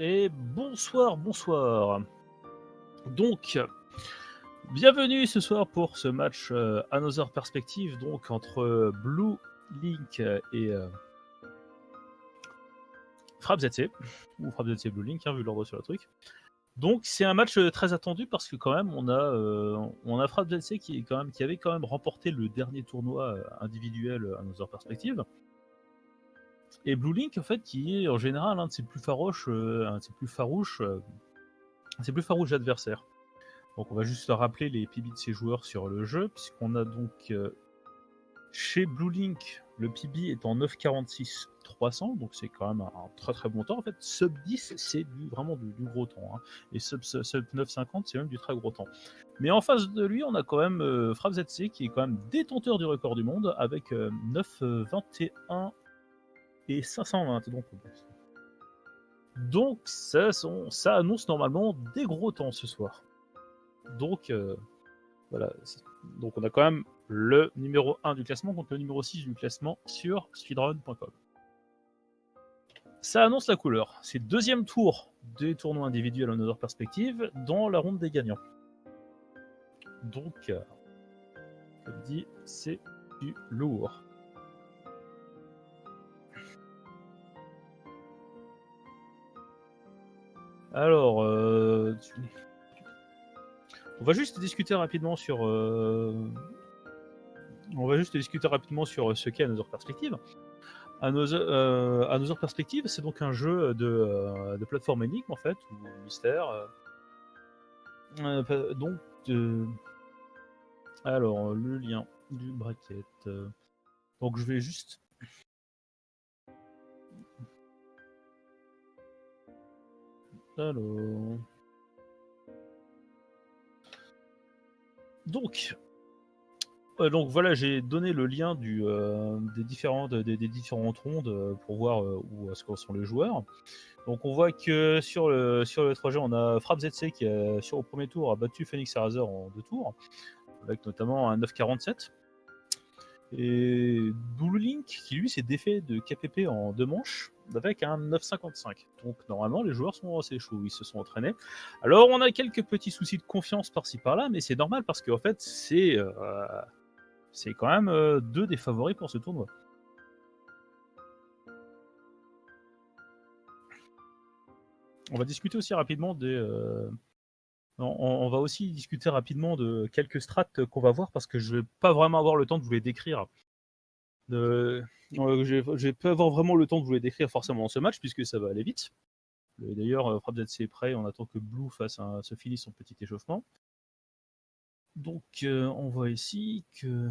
Et bonsoir, bonsoir. Donc, bienvenue ce soir pour ce match Another Perspective, donc entre Blue Link et FrapZC, ou FrapZC Blue Link, vu l'ordre sur le truc. Donc c'est un match très attendu parce que quand même on a FrapZC qui avait quand même remporté le dernier tournoi individuel Another Perspective. Et Blue Link en fait qui est en général un de ses plus farouches adversaires. Donc on va juste rappeler les PB de ces joueurs sur le jeu, puisqu'on a donc chez Blue Link, le PB est en 9,46 300, donc c'est quand même un très très bon temps. En fait, sub 10, c'est vraiment du gros temps. Et sub 9,50, c'est même du très gros temps. Mais en face de lui, on a quand même FrapZC, qui est quand même détenteur du record du monde, avec 9,21 et 520. Donc ça annonce normalement des gros temps ce soir. Donc voilà. Donc on a quand même le numéro 1 du classement contre le numéro 6 du classement sur speedrun.com. Ça annonce la couleur. C'est deuxième tour des tournois individuels en Another Perspective dans la ronde des gagnants. Donc, comme dit, c'est du lourd. Alors, on va juste discuter rapidement sur ce qu'est Another Perspective. Another Perspective, c'est donc un jeu de plateforme énigme en fait, ou mystère. Donc, alors le lien du bracket. Donc je vais juste. Alors. Donc voilà, j'ai donné le lien des différentes rondes pour voir où est-ce sont les joueurs. Donc on voit que sur le 3G, on a FrapZC qui au premier tour a battu Phoenix Eraser en 2 tours, avec notamment un 9,47. Et Blue Link qui lui s'est défait de KPP en 2 manches avec un 9,55. Donc normalement les joueurs sont assez chauds, ils se sont entraînés. Alors on a quelques petits soucis de confiance par-ci par-là, mais c'est normal parce qu'en fait c'est quand même 2 des favoris pour ce tournoi. On va discuter aussi rapidement on va aussi discuter rapidement de quelques strats qu'on va voir parce que je vais pas vraiment avoir le temps de vous les décrire. Je vais pas avoir vraiment le temps de vous les décrire forcément dans ce match puisque ça va aller vite. D'ailleurs, FrapZC est prêt, on attend que Blue se finisse son petit échauffement. Donc on voit ici que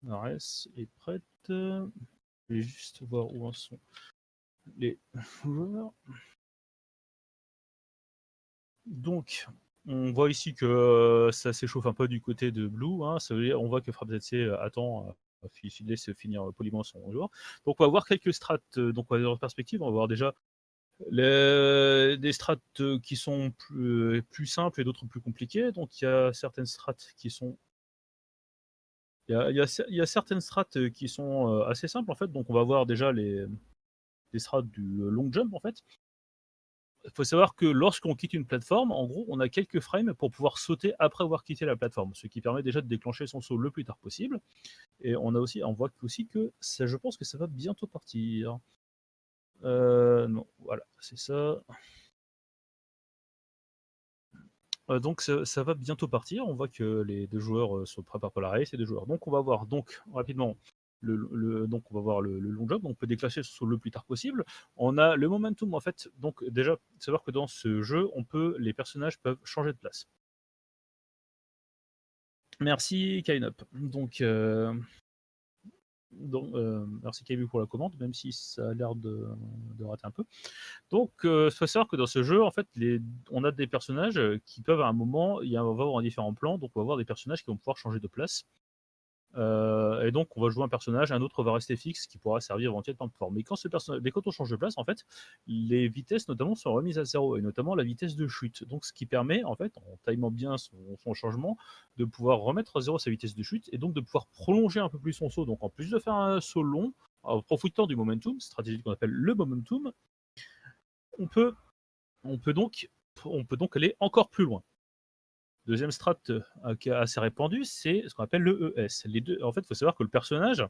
Ares est prête. Je vais juste voir où en sont les joueurs. Donc, on voit ici que ça s'échauffe un peu du côté de Blue. Ça veut dire, on voit que FrapZC attend laisse finir poliment son joueur. Donc, on va voir quelques strats. Donc, on va voir en perspective. On va voir déjà des strats qui sont plus simples et d'autres plus compliquées. Donc, il y a certaines strats qui sont. Il y a certaines strats qui sont assez simples en fait. Donc, on va voir déjà les strats du long jump en fait. Il faut savoir que lorsqu'on quitte une plateforme, en gros, on a quelques frames pour pouvoir sauter après avoir quitté la plateforme, ce qui permet déjà de déclencher son saut le plus tard possible. Et on voit aussi que ça, je pense que ça va bientôt partir. Non, voilà, c'est ça. Donc ça va bientôt partir. On voit que les 2 joueurs se préparent pour la race, ces 2 joueurs. Donc on va voir donc rapidement donc on va voir le long jump. On peut déclencher son saut le plus tard possible. On a le momentum en fait. Donc déjà savoir que dans ce jeu, les personnages peuvent changer de place. Merci Kainop. Merci Kabu pour la commande, même si ça a l'air de rater un peu. Donc, il faut savoir que dans ce jeu, en fait, on a des personnages qui peuvent à un moment, on va avoir différents plans, donc on va avoir des personnages qui vont pouvoir changer de place. Et donc, on va jouer un personnage, un autre va rester fixe, qui pourra servir éventuellement de plateforme. Mais quand on change de place, en fait, les vitesses notamment sont remises à 0, et notamment la vitesse de chute. Donc, ce qui permet, en fait, en timant bien son changement, de pouvoir remettre à 0 sa vitesse de chute, et donc de pouvoir prolonger un peu plus son saut. Donc, en plus de faire un saut long, en profitant du momentum, stratégie qu'on appelle le momentum, on peut On peut donc on peut donc aller encore plus loin. Deuxième strat, qui est assez répandue, c'est ce qu'on appelle le ES. Les 2 en fait, il faut savoir que le personnage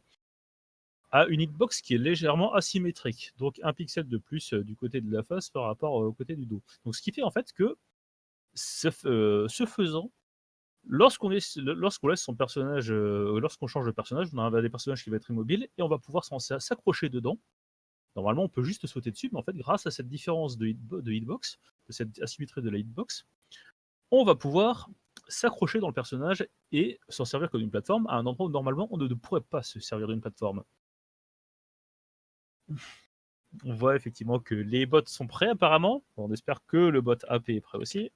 a une hitbox qui est légèrement asymétrique, donc un pixel de plus, du côté de la face par rapport au côté du dos. Donc ce qui fait en fait que ce faisant, lorsqu'on laisse son personnage, lorsqu'on change de personnage, on a des personnages qui vont être immobiles et on va pouvoir s'accrocher dedans. Normalement, on peut juste sauter dessus, mais en fait, grâce à cette différence de hitbox, de cette asymétrie de la hitbox, on va pouvoir s'accrocher dans le personnage et s'en servir comme une plateforme à un endroit où normalement on ne pourrait pas se servir d'une plateforme. On voit effectivement que les bots sont prêts apparemment. On espère que le bot AP est prêt aussi.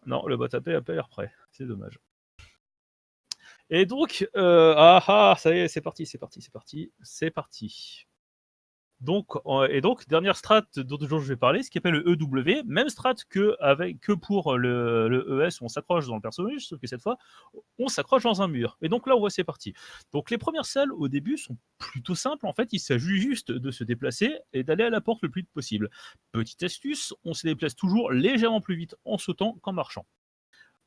Non, le bot AP a pas l'air prêt. C'est dommage. Et donc, ça y est, c'est parti, c'est parti, c'est parti, c'est parti. Donc, dernière strat dont je vais parler, ce qui s'appelle le EW, même strat que pour le ES où on s'accroche dans le personnage, sauf que cette fois, on s'accroche dans un mur. Et donc là, on voit c'est parti. Donc les premières salles au début sont plutôt simples. En fait, il s'agit juste de se déplacer et d'aller à la porte le plus vite possible. Petite astuce, on se déplace toujours légèrement plus vite en sautant qu'en marchant.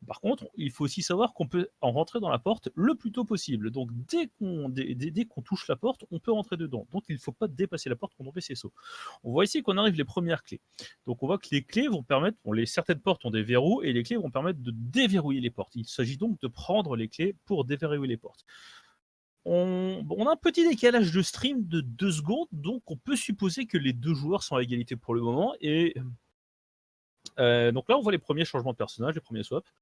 Par contre, il faut aussi savoir qu'on peut en rentrer dans la porte le plus tôt possible. Donc dès qu'on touche la porte, on peut rentrer dedans. Donc il ne faut pas dépasser la porte quand on fait ses sauts. On voit ici qu'on arrive les premières clés. Donc on voit que les clés vont permettre, certaines portes ont des verrous et les clés vont permettre de déverrouiller les portes. Il s'agit donc de prendre les clés pour déverrouiller les portes. On a un petit décalage de stream de 2 secondes, donc on peut supposer que les deux joueurs sont à égalité pour le moment. Et donc là, on voit les premiers changements de personnage, les premiers swaps.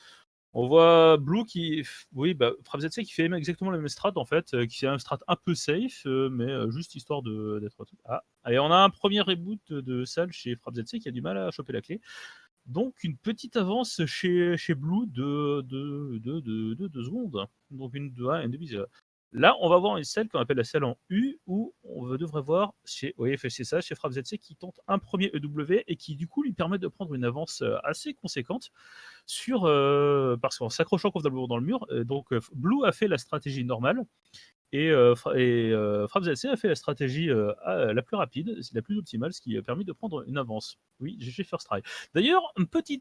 On voit Blue qui, oui, FrapZC qui fait exactement le même strat en fait, qui fait un strat un peu safe, mais juste histoire d'être. Ah, et on a un premier reboot de salle chez FrapZC qui a du mal à choper la clé. Donc une petite avance chez Blue de 2 secondes. Donc une demi. Là, on va voir une salle qu'on appelle la salle en U, où on devrait voir oui, c'est ça, chez FrapZC qui tente un premier EW et qui du coup lui permet de prendre une avance assez conséquente parce qu'en s'accrochant convenablement dans le mur. Donc Blue a fait la stratégie normale et FrapZC a fait la stratégie la plus rapide, la plus optimale, ce qui a permis de prendre une avance. Oui, j'ai fait first try. D'ailleurs, un petit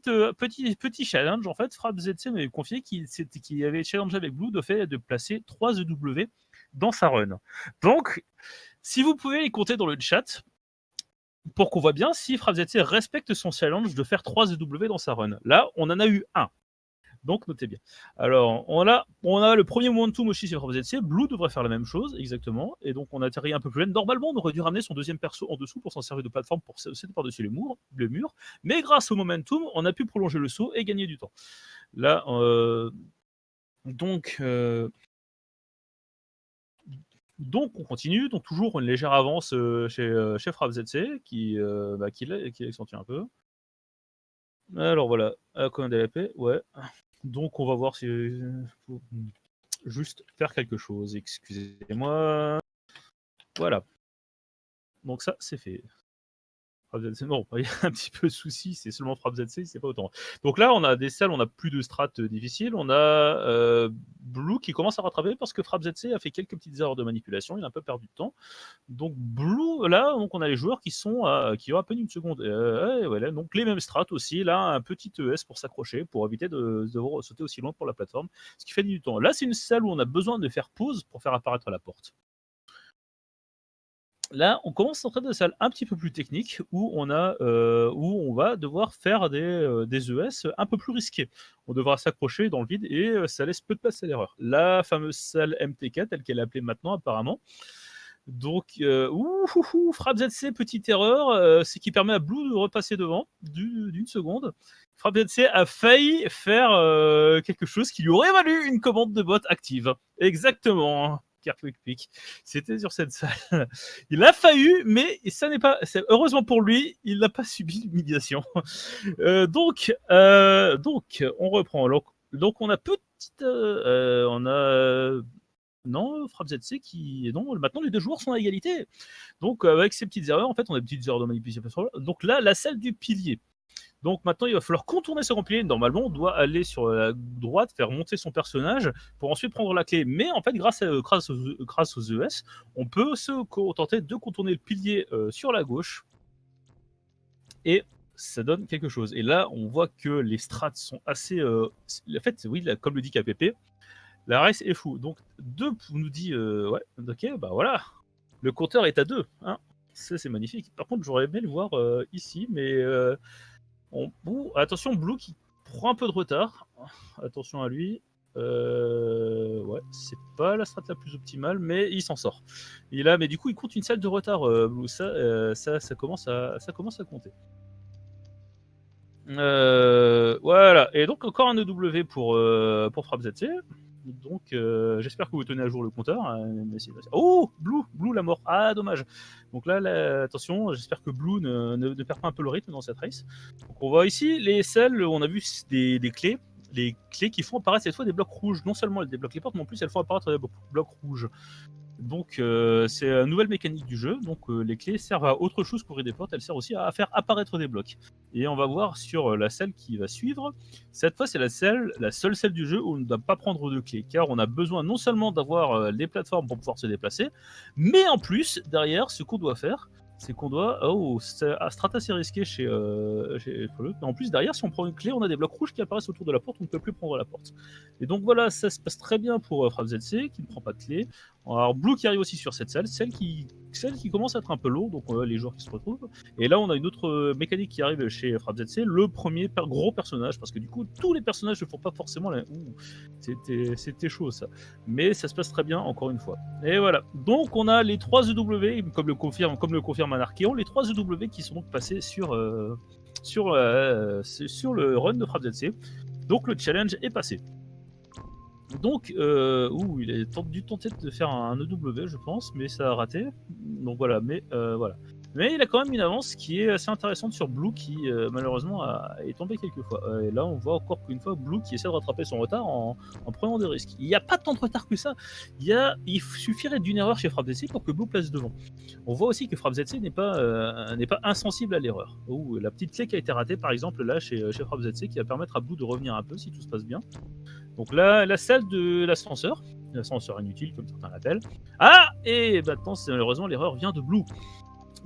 challenge, en fait, FrapZC m'avait confié qu'il avait challengé avec Blue de placer 3 EW dans sa run. Donc, si vous pouvez les compter dans le chat, pour qu'on voit bien si FrapZC respecte son challenge de faire 3 EW dans sa run. Là, on en a eu un. Donc notez bien. Alors, on a le premier momentum aussi sur FrapZC. Blue devrait faire la même chose, exactement. Et donc on atterrit un peu plus loin. Normalement, on aurait dû ramener son deuxième perso en dessous pour s'en servir de plateforme pour sauter par-dessus le mur. Mais grâce au momentum, on a pu prolonger le saut et gagner du temps. Là, donc on continue. Donc toujours une légère avance chez FrapZC qui accentue un peu. Alors voilà, commande la paix, ouais. Donc on va voir si faut juste faire quelque chose. Excusez-moi. Voilà. Donc ça, c'est fait. FrapZC, non, il y a un petit peu de souci, c'est seulement FrapZC, c'est pas autant. Donc là, on a des salles, on a plus de strates difficiles. On a Blue qui commence à rattraper parce que FrapZC a fait quelques petites erreurs de manipulation, il a un peu perdu de temps. Donc Blue, là, donc on a les joueurs qui ont à peine une seconde. Voilà, donc les mêmes strats aussi. Là, un petit ES pour s'accrocher, pour éviter de sauter aussi loin pour la plateforme, ce qui fait du temps. Là, c'est une salle où on a besoin de faire pause pour faire apparaître la porte. Là, on commence à entrer dans des salles un petit peu plus techniques où on va devoir faire des ES un peu plus risqués. On devra s'accrocher dans le vide et ça laisse peu de place à l'erreur. La fameuse salle MTK, telle qu'elle est appelée maintenant apparemment. Donc, FrapZC, petite erreur, c'est qui permet à Blue de repasser devant d'une seconde. FrapZC a failli faire quelque chose qui lui aurait valu une commande de bot active. Exactement. Quick. C'était sur cette salle. Il a failli, mais ça n'est pas. Heureusement pour lui, il n'a pas subi l'humiliation. Donc, on reprend. Donc, on a non, FrapZC qui. Non, maintenant les deux joueurs sont à égalité. Donc, avec ces petites erreurs, en fait, on a des petites erreurs de manipulation. Donc là, la salle du pilier. Donc maintenant, il va falloir contourner ce pilier. Normalement, on doit aller sur la droite, faire monter son personnage pour ensuite prendre la clé. Mais en fait, grâce aux ES, on peut se tenter de contourner le pilier sur la gauche et ça donne quelque chose. Et là, on voit que les strats sont assez. En fait, oui, comme le dit KPP, la race est fou. Donc, 2 nous dit ouais, ok, bah voilà, le compteur est à 2. Hein. Ça, c'est magnifique. Par contre, j'aurais aimé le voir ici, mais attention, Blue qui prend un peu de retard. Attention à lui. Ouais, c'est pas la strat la plus optimale, mais il s'en sort. Mais du coup, il compte une salle de retard, Blue. Ça commence à compter. Voilà. Et donc, encore un EW pour FrapZC. Donc, j'espère que vous tenez à jour le compteur. Oh, Blue la mort. Ah, dommage. Donc là, attention, j'espère que Blue ne perd pas un peu le rythme dans cette race. Donc, on voit ici les selles, on a vu des clés. Les clés qui font apparaître cette fois des blocs rouges. Non seulement elles débloquent les portes, mais en plus elles font apparaître des blocs rouges. Donc, c'est une nouvelle mécanique du jeu. Donc, les clés servent à autre chose qu'ouvrir des portes. Elles servent aussi à faire apparaître des blocs. Et on va voir sur la salle qui va suivre. Cette fois, c'est la seule salle du jeu où on ne doit pas prendre de clés. Car on a besoin non seulement d'avoir les plateformes pour pouvoir se déplacer, mais en plus, derrière, ce qu'on doit faire, c'est qu'on doit. Oh, c'est un strat assez risqué chez Fallout. Mais en plus, derrière, si on prend une clé, on a des blocs rouges qui apparaissent autour de la porte. On ne peut plus prendre la porte. Et donc voilà, ça se passe très bien pour FrapZC qui ne prend pas de clé. Alors Blue qui arrive aussi sur cette salle, celle qui commence à être un peu lourde, donc les joueurs qui se retrouvent. Et là, on a une autre mécanique qui arrive chez FrapZC, le premier gros personnage, parce que du coup, tous les personnages ne font pas forcément la. Ouh, c'était chaud ça. Mais ça se passe très bien, encore une fois. Et voilà. Donc, on a les 3 EW, comme le confirme Anarchéon, les 3 EW qui sont donc passés sur le run de FrapZC. Donc, le challenge est passé. Donc, il a dû tenter de faire un EW, je pense, mais ça a raté. Donc voilà, voilà. Mais il a quand même une avance qui est assez intéressante sur Blue, qui malheureusement est tombé quelques fois. Et là, on voit encore qu'une fois Blue qui essaie de rattraper son retard en prenant des risques. Il n'y a pas tant de retard que ça. Il suffirait d'une erreur chez FrapZC pour que Blue place devant. On voit aussi que FrapZC n'est pas insensible à l'erreur. La petite clé qui a été ratée, par exemple, là, chez FrapZC, qui va permettre à Blue de revenir un peu si tout se passe bien. Donc là, la salle de l'ascenseur inutile comme certains l'appellent. Ah, et maintenant, malheureusement, l'erreur vient de Blue.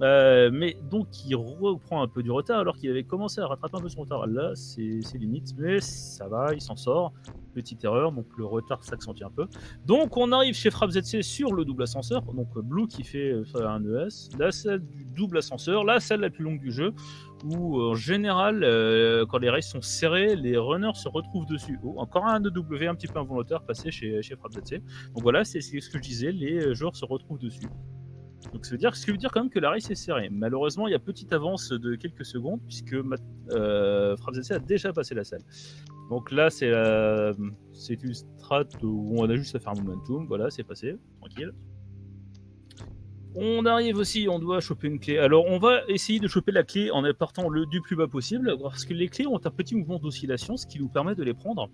Mais donc, il reprend un peu du retard alors qu'il avait commencé à rattraper un peu son retard. Là, c'est limite, mais ça va, il s'en sort. Petite erreur, donc le retard s'accentue un peu. Donc, on arrive chez FrapZC sur le double ascenseur. Donc, Blue qui fait un ES. La salle du double ascenseur, la salle la plus longue du jeu, où en général, quand les races sont serrées, les runners se retrouvent dessus. Oh, encore un EW un petit peu involontaire passé chez FrapZC. Donc voilà, c'est ce que je disais, les joueurs se retrouvent dessus. Donc ce qui veut dire quand même que la race est serrée. Malheureusement, il y a petite avance de quelques secondes puisque FrapZC a déjà passé la salle. Donc là, c'est une strat où on a juste à faire un momentum. Voilà, c'est passé, tranquille. On arrive aussi, on doit choper une clé. Alors on va essayer de choper la clé en partant du plus bas possible parce que les clés ont un petit mouvement d'oscillation, ce qui nous permet de les prendre.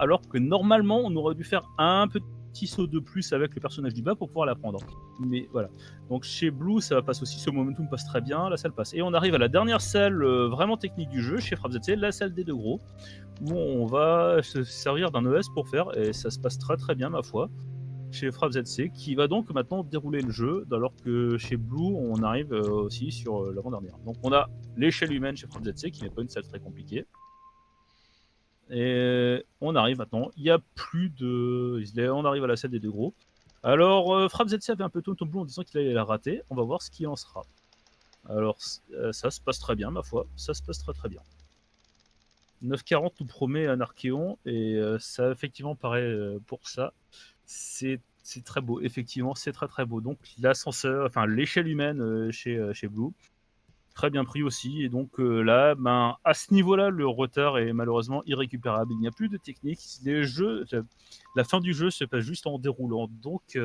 Alors que normalement, on aurait dû faire un petit saut de plus avec le personnage du bas pour pouvoir la prendre. Mais voilà. Donc chez Blue, ça passe aussi, ce momentum passe très bien, la salle passe. Et on arrive à la dernière salle vraiment technique du jeu, chez FrapZC, la salle des deux gros, où on va se servir d'un ES pour faire, et ça se passe très très bien, ma foi, chez FrapZC, qui va donc maintenant dérouler le jeu, alors que chez Blue, on arrive aussi sur l'avant-dernière. Donc on a l'échelle humaine chez FrapZC, qui n'est pas une salle très compliquée. Et on arrive maintenant. Il y a plus de. On arrive à la salle des deux gros. Alors, FrapZC avait un peu tonton Blue en disant qu'il allait la rater. On va voir ce qu'il en sera. Alors, ça se passe très bien, ma foi. Ça se passe très très bien. 9,40 nous promet un Archéon. Et ça, effectivement, paraît pour ça. C'est très beau. Effectivement, c'est très très beau. Donc, l'ascenseur, enfin, l'échelle humaine chez Blue. Très bien pris aussi. Et donc là, à ce niveau-là, le retard est malheureusement irrécupérable. Il n'y a plus de technique. La fin du jeu se passe juste en déroulant. Donc,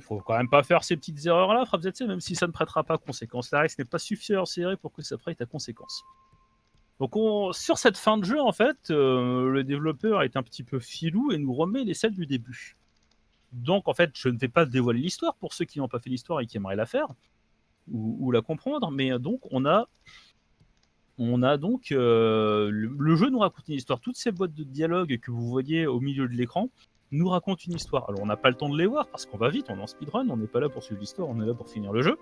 faut quand même pas faire ces petites erreurs-là, FrapZC, même si ça ne prêtera pas conséquence. La race n'est pas suffisamment serrée pour que ça prête à conséquence. Donc, sur cette fin de jeu, en fait, le développeur est un petit peu filou et nous remet les celles du début. Donc, en fait, je ne vais pas dévoiler l'histoire pour ceux qui n'ont pas fait l'histoire et qui aimeraient la faire. Ou la comprendre, mais donc on a donc le jeu nous raconte une histoire. Toutes ces boîtes de dialogue que vous voyez au milieu de l'écran nous racontent une histoire. Alors on n'a pas le temps de les voir parce qu'on va vite, on est en speedrun, on n'est pas là pour suivre l'histoire, on est là pour finir le jeu.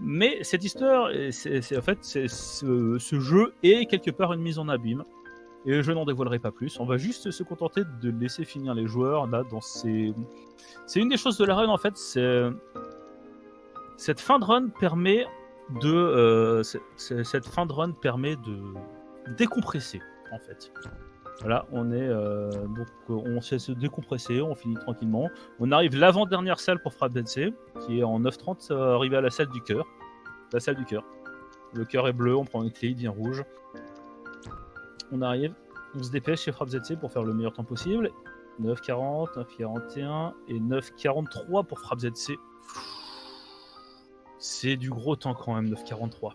Mais cette histoire, en fait, ce jeu est quelque part une mise en abîme. Et je n'en dévoilerai pas plus. On va juste se contenter de laisser finir les joueurs là dans ces. C'est une des choses de la run en fait. Cette fin de run permet cette fin de run permet de décompresser en fait. Voilà, on sait se décompresser, on finit tranquillement. On arrive l'avant-dernière salle pour Frappe ZC, qui est en 9:30, arrivé à la salle du cœur. La salle du cœur. Le cœur est bleu, on prend une clé, il devient rouge. On arrive, on se dépêche chez Frappe ZC pour faire le meilleur temps possible. 9:40, 9:41 et 9:43 pour Frappe ZC. C'est du gros temps quand même, 9:43.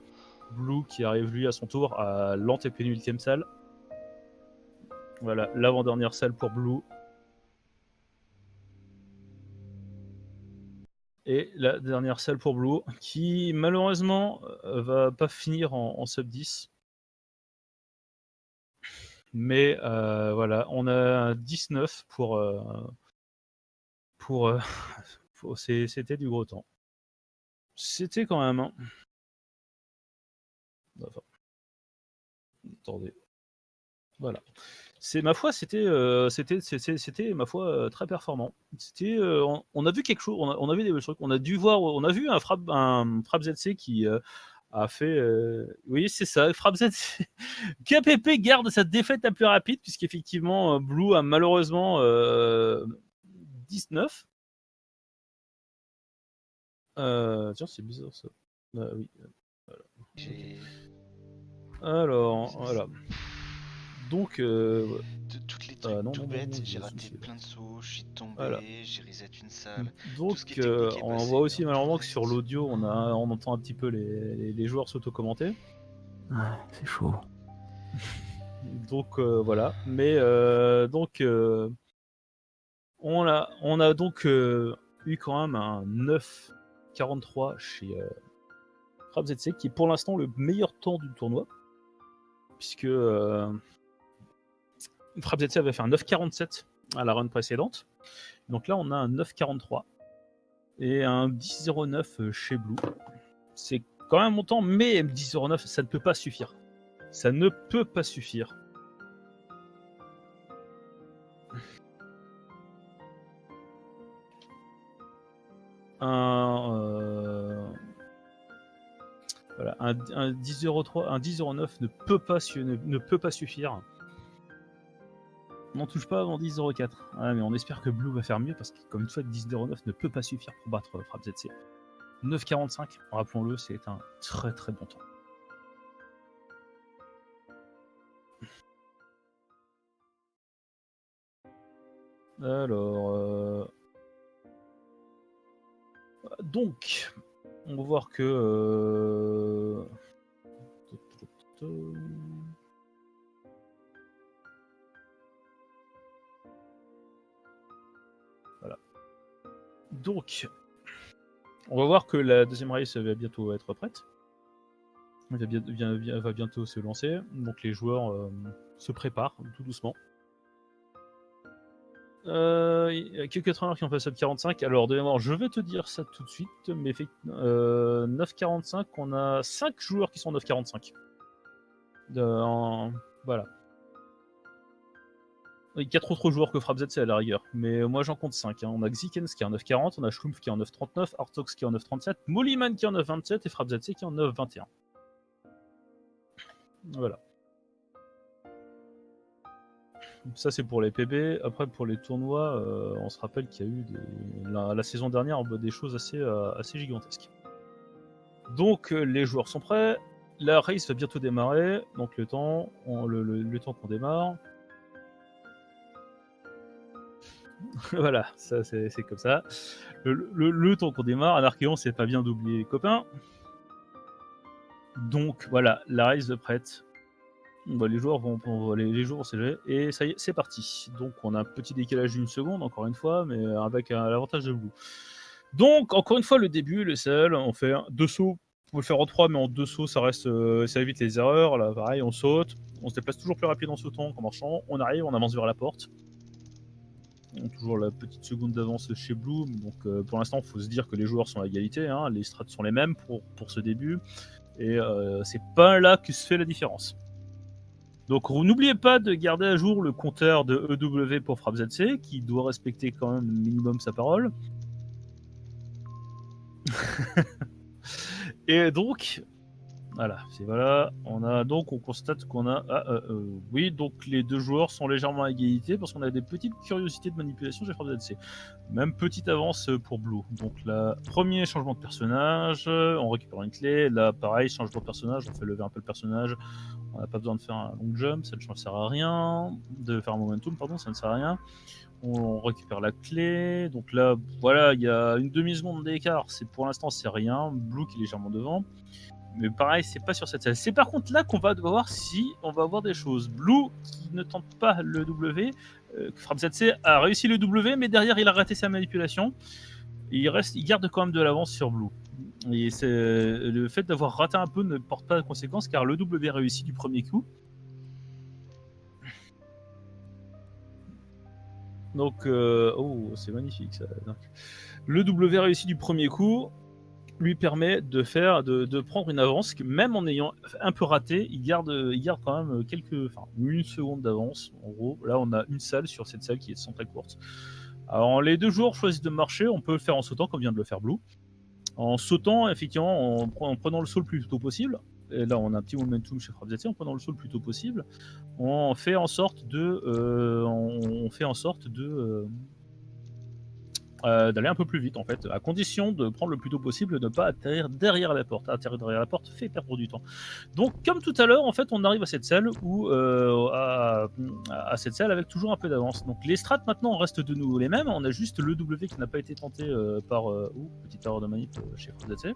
Blue qui arrive lui à son tour à l'antépénultième salle. Voilà, l'avant-dernière salle pour Blue. Et la dernière salle pour Blue, qui malheureusement va pas finir en sub 10. Mais voilà, on a 19 c'était du gros temps. C'était quand même. Hein. Enfin, attendez. Voilà. Ma foi, c'était ma foi très performant. On a vu quelque chose, on a vu des trucs, on a vu un frappe ZC qui a fait. Oui, c'est ça, frappe ZC. KPP garde sa défaite la plus rapide puisqu'effectivement Blue a malheureusement 19. Tiens, c'est bizarre ça. Oui. Voilà. Alors, voilà. Donc, de toutes les trucs tout bêtes, j'ai raté plein de sauts, je suis tombé, voilà. J'ai reset une salle. Donc, on voit aussi malheureusement que sur l'audio, on entend un petit peu les joueurs s'auto-commenter. Ouais, c'est chaud. Donc voilà, mais donc on a donc eu quand même un 9:43 chez Frappe ZC, qui est pour l'instant le meilleur temps du tournoi, puisque Frappe ZC avait fait un 9:47 à la run précédente. Donc là, on a un 9:43 et un 10:09 chez Blue. C'est quand même un montant, mais 10:09, ça ne peut pas suffire. Ça ne peut pas suffire. Voilà, un 10,03, un 10,09 ne peut pas suffire. On n'en touche pas avant 10,04. Ah, mais on espère que Blue va faire mieux parce que, comme une fois, 10,09 ne peut pas suffire pour battre Frappe ZC. 9,45, rappelons-le, c'est un très très bon temps. Alors, donc, on va voir que voilà. Donc, on va voir que la deuxième race va bientôt être prête. Elle va bientôt se lancer. Donc les joueurs se préparent tout doucement. Il y a quelques trainers qui ont fait sub 45. Alors, de mémoire, je vais te dire ça tout de suite. Mais 9,45, on a 5 joueurs qui sont 9,45. Voilà. Il y a 4 autres joueurs que Frappe ZC à la rigueur. Mais moi, j'en compte 5. Hein. On a Xikens qui est en 9,40, on a Schlumpf qui est en 9,39, Artox qui est en 9,37, Mollyman qui est en 9,27 et Frappe ZC qui est en 9,21. Voilà. Ça, c'est pour les PB. Après, pour les tournois, on se rappelle qu'il y a eu la saison dernière des choses assez gigantesques. Donc, les joueurs sont prêts. La race va bientôt démarrer. Donc, le temps qu'on démarre. Voilà, ça, c'est comme ça. Le temps qu'on démarre. Anarchéon, c'est pas bien d'oublier les copains. Donc, voilà, la race est prête. Bah, les joueurs vont s'élever et ça y est, c'est parti. Donc on a un petit décalage d'une seconde encore une fois, mais avec l'avantage de Blue. Donc encore une fois le début, le seul, on fait 2 sauts. On peut le faire en 3, mais en 2 sauts ça évite les erreurs. Là pareil, on saute, on se déplace toujours plus rapide en sautant qu'en marchant. On arrive, on avance vers la porte. toujours la petite seconde d'avance chez Blue. Donc pour l'instant, il faut se dire que les joueurs sont à égalité, hein, les strats sont les mêmes pour ce début, et c'est pas là que se fait la différence. Donc n'oubliez pas de garder à jour le compteur de EW pour FrapZC, qui doit respecter quand même minimum sa parole. Et donc, voilà, on constate qu'on a, oui, donc les deux joueurs sont légèrement à égalité parce qu'on a des petites curiosités de manipulation chez FrapZC. Même petite avance pour Blue. Donc là, premier changement de personnage, on récupère une clé. Là, pareil, changement de personnage, on fait lever un peu le personnage. On n'a pas besoin de faire un long jump, ça ne sert à rien. De faire un momentum, pardon, ça ne sert à rien. On récupère la clé. Donc là, voilà, il y a une demi-seconde d'écart. Pour l'instant, c'est rien. Blue qui est légèrement devant. Mais pareil, c'est pas sur cette salle. C'est par contre là qu'on va voir si on va avoir des choses. Blue qui ne tente pas le W. FrapZC a réussi le W, mais derrière il a raté sa manipulation. Il garde quand même de l'avance sur Blue. Et le fait d'avoir raté un peu ne porte pas de conséquences car le W réussi du premier coup. Donc, c'est magnifique ça. Donc, le W réussi du premier coup lui permet de prendre une avance que même en ayant un peu raté, il garde quand même une seconde d'avance. En gros, là on a une salle sur cette salle qui est très courte. Alors les deux joueurs choisissent de marcher, on peut le faire en sautant comme vient de le faire Blue. En sautant, effectivement, en prenant le saut le plus tôt possible. Et là on a un petit momentum chez FrapZC, en prenant le saut le plus tôt possible. On fait en sorte d'aller un peu plus vite en fait, à condition de prendre le plus tôt possible, de ne pas atterrir derrière la porte. Atterrir derrière la porte fait perdre du temps. Donc comme tout à l'heure, en fait, on arrive à cette salle à cette salle avec toujours un peu d'avance. Donc les strats maintenant restent de nouveau les mêmes. On a juste le W qui n'a pas été tenté par petite erreur de manip chez FrapZC,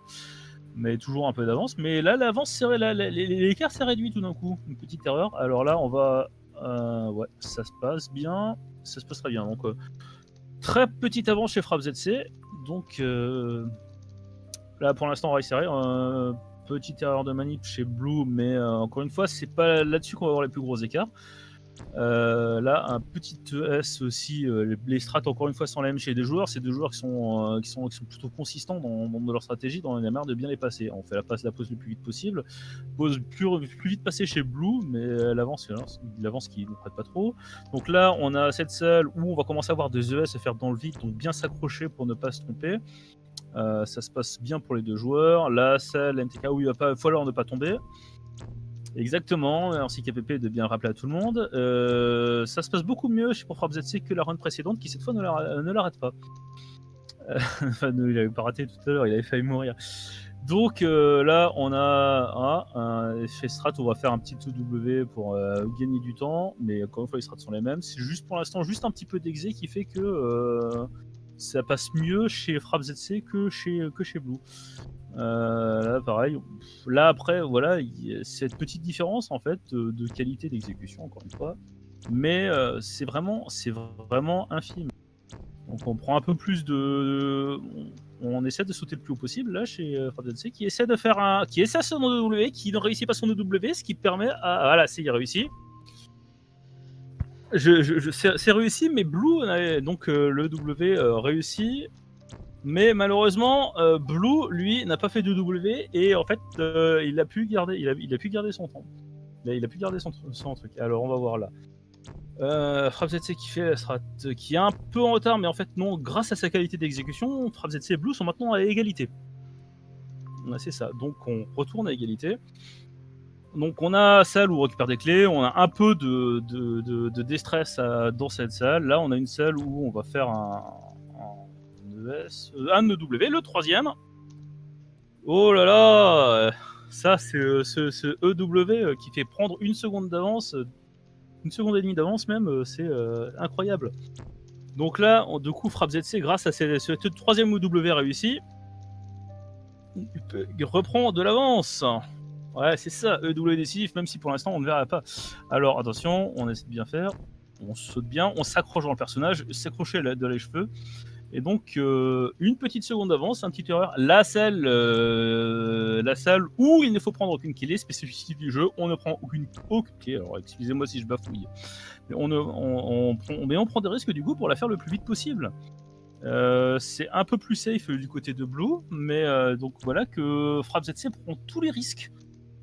mais toujours un peu d'avance. Mais là, l'avance, l'écart s'est réduit tout d'un coup. Une petite erreur. Alors là, on va, ouais, ça se passe bien, ça se passe très bien. Donc très petite avance chez FrapZC, donc là pour l'instant on va serrer. Petite erreur de manip chez Blue, mais encore une fois, c'est pas là-dessus qu'on va avoir les plus gros écarts. Là, un petit ES aussi. Les strats, encore une fois, sont les mêmes chez des joueurs. C'est des joueurs qui sont plutôt consistants dans leur stratégie, dans la manière de bien les passer. On fait la pose le plus vite possible. Pose plus vite passée chez Blue, mais l'avance qui ne prête pas trop. Donc là, on a cette salle où on va commencer à avoir des ES à faire dans le vide, donc bien s'accrocher pour ne pas se tromper. Ça se passe bien pour les deux joueurs. La salle MTK où il va falloir ne pas tomber. Exactement, ainsi qu'APP de bien rappeler à tout le monde. Ça se passe beaucoup mieux chez FrapZC que la run précédente qui cette fois ne l'arrête pas. Enfin, il avait pas raté tout à l'heure, il avait failli mourir. Donc là, on a un effet strat, on va faire un petit W pour gagner du temps, mais encore une fois, les strats sont les mêmes. C'est juste pour l'instant, juste un petit peu d'exé qui fait que ça passe mieux chez FrapZC que chez Blue. Là, pareil. Là, après, voilà, il y a cette petite différence en fait de qualité d'exécution, encore une fois, mais c'est vraiment infime. Donc, on prend un peu plus on essaie de sauter le plus haut possible là chez FrapZC, qui essaie son OW, qui ne réussit pas son OW, ce qui permet voilà, il réussi. C'est réussi, mais Blue, donc le W réussi. Mais malheureusement, Blue, lui, n'a pas fait de W et en fait, il a pu garder son temps. Il a pu garder son truc. Alors, on va voir là. FrapZC qui fait la strat, qui est un peu en retard, mais en fait, non, grâce à sa qualité d'exécution, FrapZC et Blue sont maintenant à égalité. Ouais, c'est ça. Donc, on retourne à égalité. Donc, on a salle où on récupère des clés, on a un peu de déstress dans cette salle. Là, on a une salle où on va faire un EW, le troisième. Oh là là, ça c'est ce EW qui fait prendre une seconde d'avance, une seconde et demie d'avance même, c'est incroyable. Donc là, du coup, FrapZC, grâce à ce troisième EW réussi, reprend de l'avance. Ouais, c'est ça, EW décisif, même si pour l'instant on ne verra pas. Alors attention, on essaie de bien faire, on saute bien, on s'accroche dans le personnage, s'accrocher dans les cheveux. Et donc, une petite seconde d'avance, une petite erreur. La salle où il ne faut prendre aucune clé spécifique du jeu, on ne prend aucune clé. Alors, excusez-moi si je bafouille. Mais on prend des risques du coup pour la faire le plus vite possible. C'est un peu plus safe du côté de Blue, mais donc voilà que FrappZC prend tous les risques,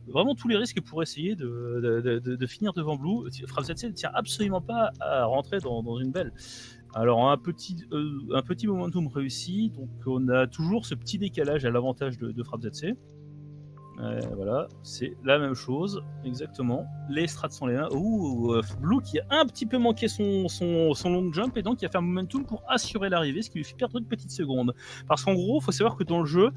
vraiment tous les risques pour essayer de finir devant Blue. FrappZC ne tient absolument pas à rentrer dans une belle. Alors un petit momentum réussi, donc on a toujours ce petit décalage à l'avantage de FrappZC. Voilà, c'est la même chose, exactement. Les strats sont les mêmes. Blue qui a un petit peu manqué son long jump et donc il a fait un momentum pour assurer l'arrivée, ce qui lui fait perdre une petite seconde. Parce qu'en gros, il faut savoir que dans le jeu,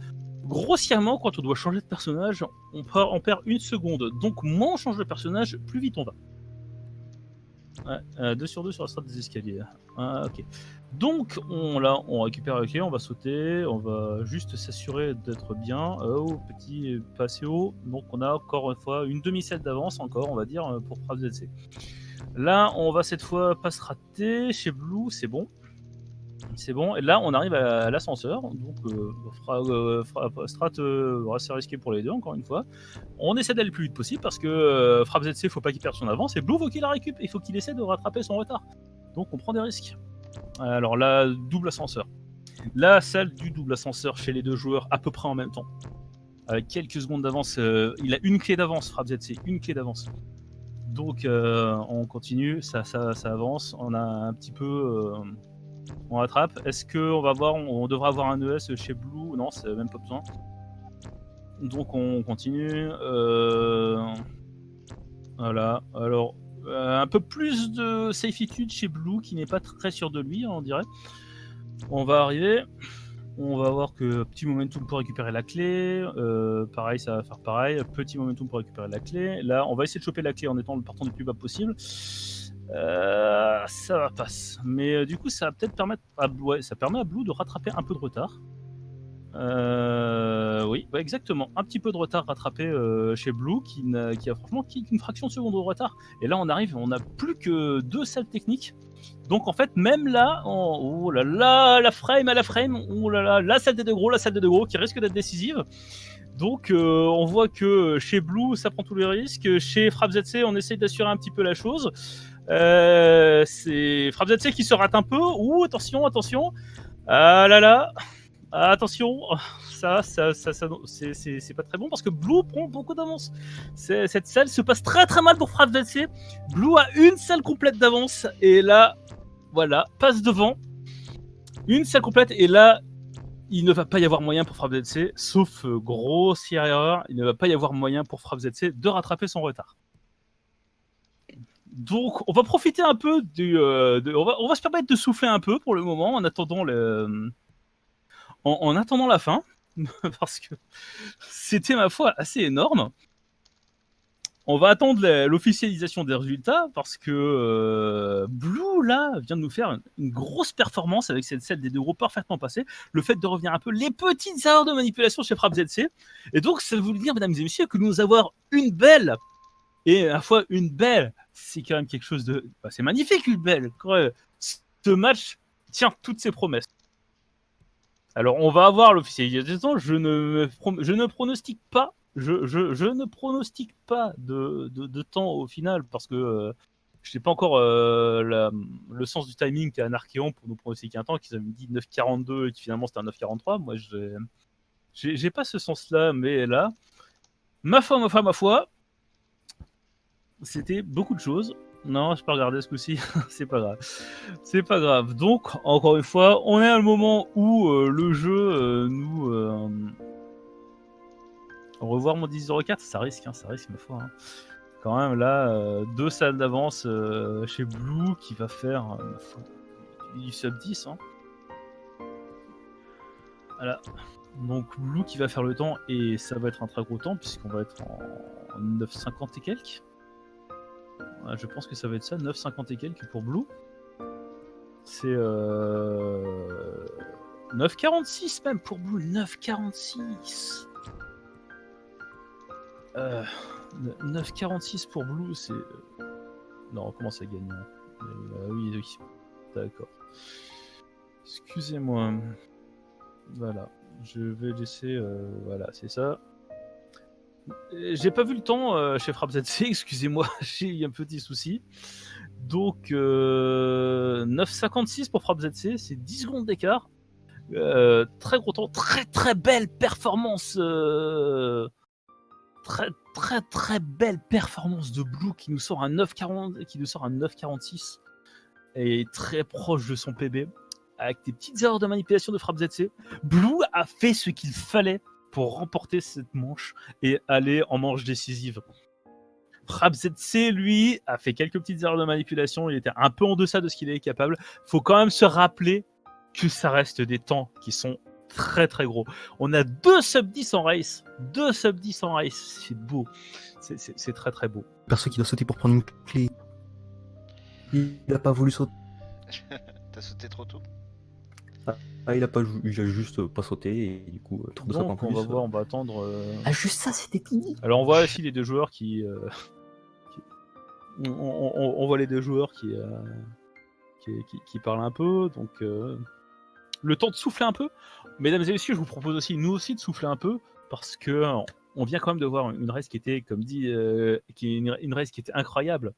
grossièrement, quand on doit changer de personnage, on perd une seconde. Donc moins on change de personnage, plus vite on va. Ouais, 2 sur 2 sur la strat des escaliers. Ah, ok. Donc, on récupère la clé, on va sauter, on va juste s'assurer d'être bien. Petit pas assez haut. Donc, on a encore une fois une demi-selle d'avance, encore, on va dire, pour FrappZC. Là, on va cette fois pas se rater. Chez Blue, c'est bon. C'est bon. Et là, on arrive à l'ascenseur. Donc, strat assez risqué pour les deux, encore une fois. On essaie d'aller le plus vite possible parce que FrappZC, faut pas qu'il perde son avance. Et Blue, faut qu'il la récupère. Il faut qu'il essaie de rattraper son retard. Donc, on prend des risques. Alors là, double ascenseur. La salle du double ascenseur chez les deux joueurs à peu près en même temps. Avec quelques secondes d'avance. Il a une clé d'avance, FrappZC. Une clé d'avance. Donc, on continue. Ça avance. On a un petit peu... on rattrape. Est-ce qu'on va voir, on devra avoir un ES chez Blue? Non, c'est même pas besoin. Donc on continue. Voilà. Alors un peu plus de safeitude chez Blue qui n'est pas très sûr de lui, on dirait. On va arriver. On va voir que petit momentum pour récupérer la clé. Pareil, ça va faire pareil. Petit momentum pour récupérer la clé. Là, on va essayer de choper la clé en partant le plus bas possible. Ça va passe. Mais du coup, ça va peut-être permettre ça permet à Blue de rattraper un peu de retard. Oui, exactement. Un petit peu de retard rattrapé chez Blue qui a franchement qu'une fraction de seconde de retard. Et là, on n'a plus que 2 salles techniques. Donc en fait, même là, oh là là, la frame à la frame, oh là là, la salle des deux gros qui risque d'être décisive. Donc on voit que chez Blue, ça prend tous les risques. Chez FrappZC, on essaye d'assurer un petit peu la chose. C'est FrappZC qui se rate un peu. Attention. Ah là là. Attention, ça c'est pas très bon parce que Blue prend beaucoup d'avance. Cette salle se passe très très mal pour FrappZC. Blue a une salle complète d'avance et là, voilà, passe devant. Une salle complète et là, il ne va pas y avoir moyen pour FrappZC, sauf grossière erreur, il ne va pas y avoir moyen pour FrappZC de rattraper son retard. Donc, on va profiter un peu on va se permettre de souffler un peu pour le moment en attendant en attendant la fin, parce que c'était ma foi assez énorme. On va attendre l'officialisation des résultats parce que Blue là vient de nous faire une grosse performance avec cette set des deux gros parfaitement passée. Le fait de revenir un peu les petites erreurs de manipulation chez FrappZC. Et donc ça veut dire, mesdames et messieurs, que nous avons une belle. Et à la fois une belle, c'est quand même quelque chose de... c'est magnifique une belle. Ce match tient toutes ses promesses. Alors, on va avoir l'officialisation. Je ne pronostique pas. Je ne pronostique pas de temps au final parce que je n'ai pas encore le sens du timing qu'a un Archéon pour nous pronostiquer un temps qu'ils avaient dit 9,42 et qui finalement c'était un 9,43. Moi, j'ai pas ce sens-là, mais là, ma foi, c'était beaucoup de choses. Non, je peux regarder ce coup-ci, c'est pas grave. C'est pas grave. Donc, encore une fois, on est à le moment où le jeu nous... revoir mon 10-04, ça risque ma foi. Hein. Quand même, là, 2 salles d'avance chez Blue qui va faire du sub 10. Hein. Voilà. Donc, Blue qui va faire le temps, et ça va être un très gros temps, puisqu'on va être en 9,50 et quelques. Je pense que ça va être ça, 9,50 et quelques pour Blue. C'est 9,46 même pour Blue, 9,46. 9,46 pour Blue, c'est... Non, comment ça gagne? Oui, d'accord. Excusez-moi. Voilà, je vais laisser... voilà, c'est ça. J'ai pas vu le temps chez Frappe ZC, excusez-moi, j'ai eu un petit souci. Donc 9,56 pour Frappe ZC, c'est 10 secondes d'écart. Très content, très belle performance. Très belle performance de Blue qui nous sort un 9,46 et très proche de son PB avec des petites erreurs de manipulation de Frappe ZC. Blue a fait ce qu'il fallait pour remporter cette manche et aller en manche décisive. Frappe ZC, lui, a fait quelques petites erreurs de manipulation. Il était un peu en deçà de ce qu'il est capable. Faut quand même se rappeler que ça reste des temps qui sont très gros. On a 2 sub 10 en race. 2 sub 10 en race. C'est beau. C'est très beau. Perso qui doit sauter pour prendre une clé. Il a pas voulu sauter. T'as sauté trop tôt? Il a juste pas sauté et du coup trop de sauts en plus. On va voir, on va attendre. Ah juste ça, c'était fini. Alors on voit aussi les deux joueurs qui on voit les deux joueurs qui parlent un peu, donc le temps de souffler un peu. Mesdames et messieurs, je vous propose aussi, nous aussi, de souffler un peu, parce que on vient quand même de voir une race qui était, comme dit, une race qui était incroyable.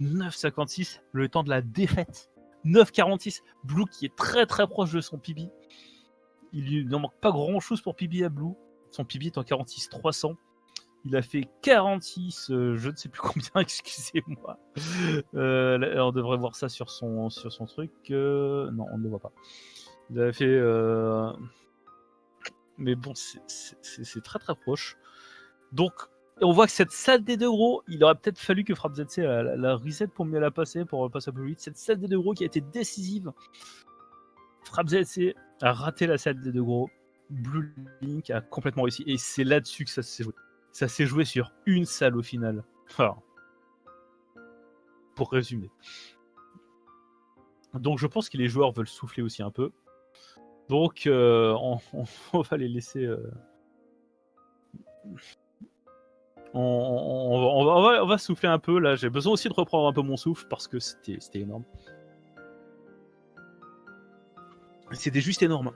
9,56, le temps de la défaite. 9,46, Blue qui est très proche de son PB. Il n'en manque pas grand chose pour PB à Blue. Son PB est en 46,300. Il a fait 46, je ne sais plus combien, excusez-moi. On devrait voir ça sur son truc. Non, on ne le voit pas. Il a fait... Mais bon, c'est très proche. Donc, on voit que cette salle des deux gros, il aurait peut-être fallu que Frappe ZC la reset pour mieux la passer, pour passer un peu plus vite. Cette salle des deux gros qui a été décisive. Frappe ZC a raté la salle des deux gros. Blue Link a complètement réussi. Et c'est là-dessus que ça s'est joué. Ça s'est joué sur une salle au final. Enfin, pour résumer. Donc je pense que les joueurs veulent souffler aussi un peu. Donc on va les laisser... On va souffler un peu. Là, j'ai besoin aussi de reprendre un peu mon souffle parce que c'était énorme. C'était juste énorme.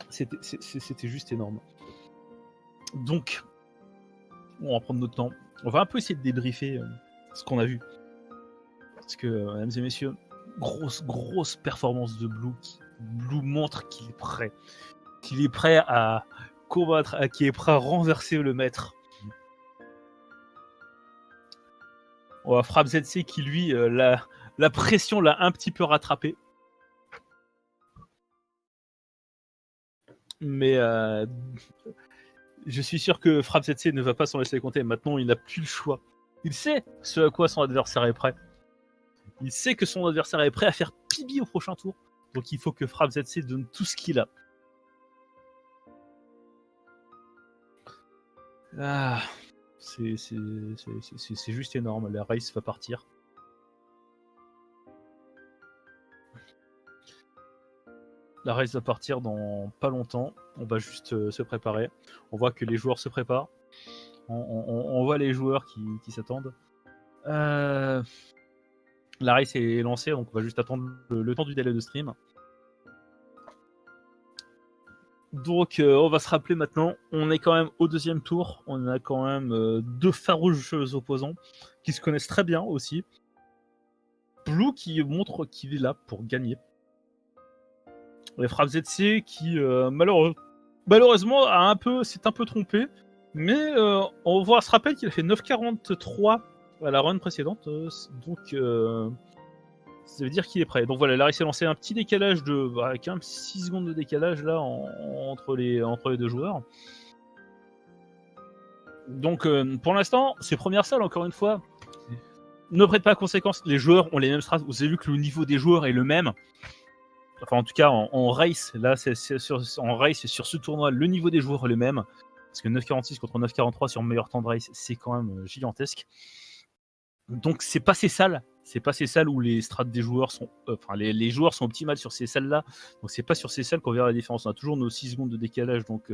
C'était juste énorme. Donc, on va prendre notre temps. On va un peu essayer de débriefer ce qu'on a vu. Parce que, mesdames et messieurs, grosse performance de Blue. Blue montre qu'il est prêt. Qu'il est prêt à combattre, qu'il est prêt à renverser le maître. On va Frappe ZC qui, lui, la pression l'a un petit peu rattrapé. Mais je suis sûr que Frappe ZC ne va pas s'en laisser compter. Maintenant, il n'a plus le choix. Il sait ce à quoi son adversaire est prêt. Il sait que son adversaire est prêt à faire pibi au prochain tour. Donc il faut que Frappe ZC donne tout ce qu'il a. Ah, c'est juste énorme. La race va partir. La race va partir dans pas longtemps. On va juste se préparer. On voit que les joueurs se préparent. On voit les joueurs qui s'attendent. La race est lancée, donc on va juste attendre le temps du délai de stream. Donc on va se rappeler maintenant, on est quand même au deuxième tour. On a quand même deux farouches opposants qui se connaissent très bien aussi. Blue qui montre qu'il est là pour gagner. Les Frappe ZC qui malheureusement s'est un peu trompé, mais on va se rappeler qu'il a fait 9,43 à la run précédente, donc ça veut dire qu'il est prêt. Donc voilà, là il s'est lancé un petit décalage avec un 6 secondes de décalage là entre les deux joueurs. Donc pour l'instant, ces premières salles, encore une fois, ne prêtent pas conséquence. Les joueurs ont les mêmes strats. Vous avez vu que le niveau des joueurs est le même. Enfin, en tout cas, en race, là, en race, sur ce tournoi, le niveau des joueurs est le même. Parce que 9,46 contre 9,43 sur meilleur temps de race, c'est quand même gigantesque. Donc, c'est pas ces salles où les strats des joueurs sont. Les joueurs sont optimales sur ces salles-là. Donc, c'est pas sur ces salles qu'on verra la différence. On a toujours nos 6 secondes de décalage. Donc,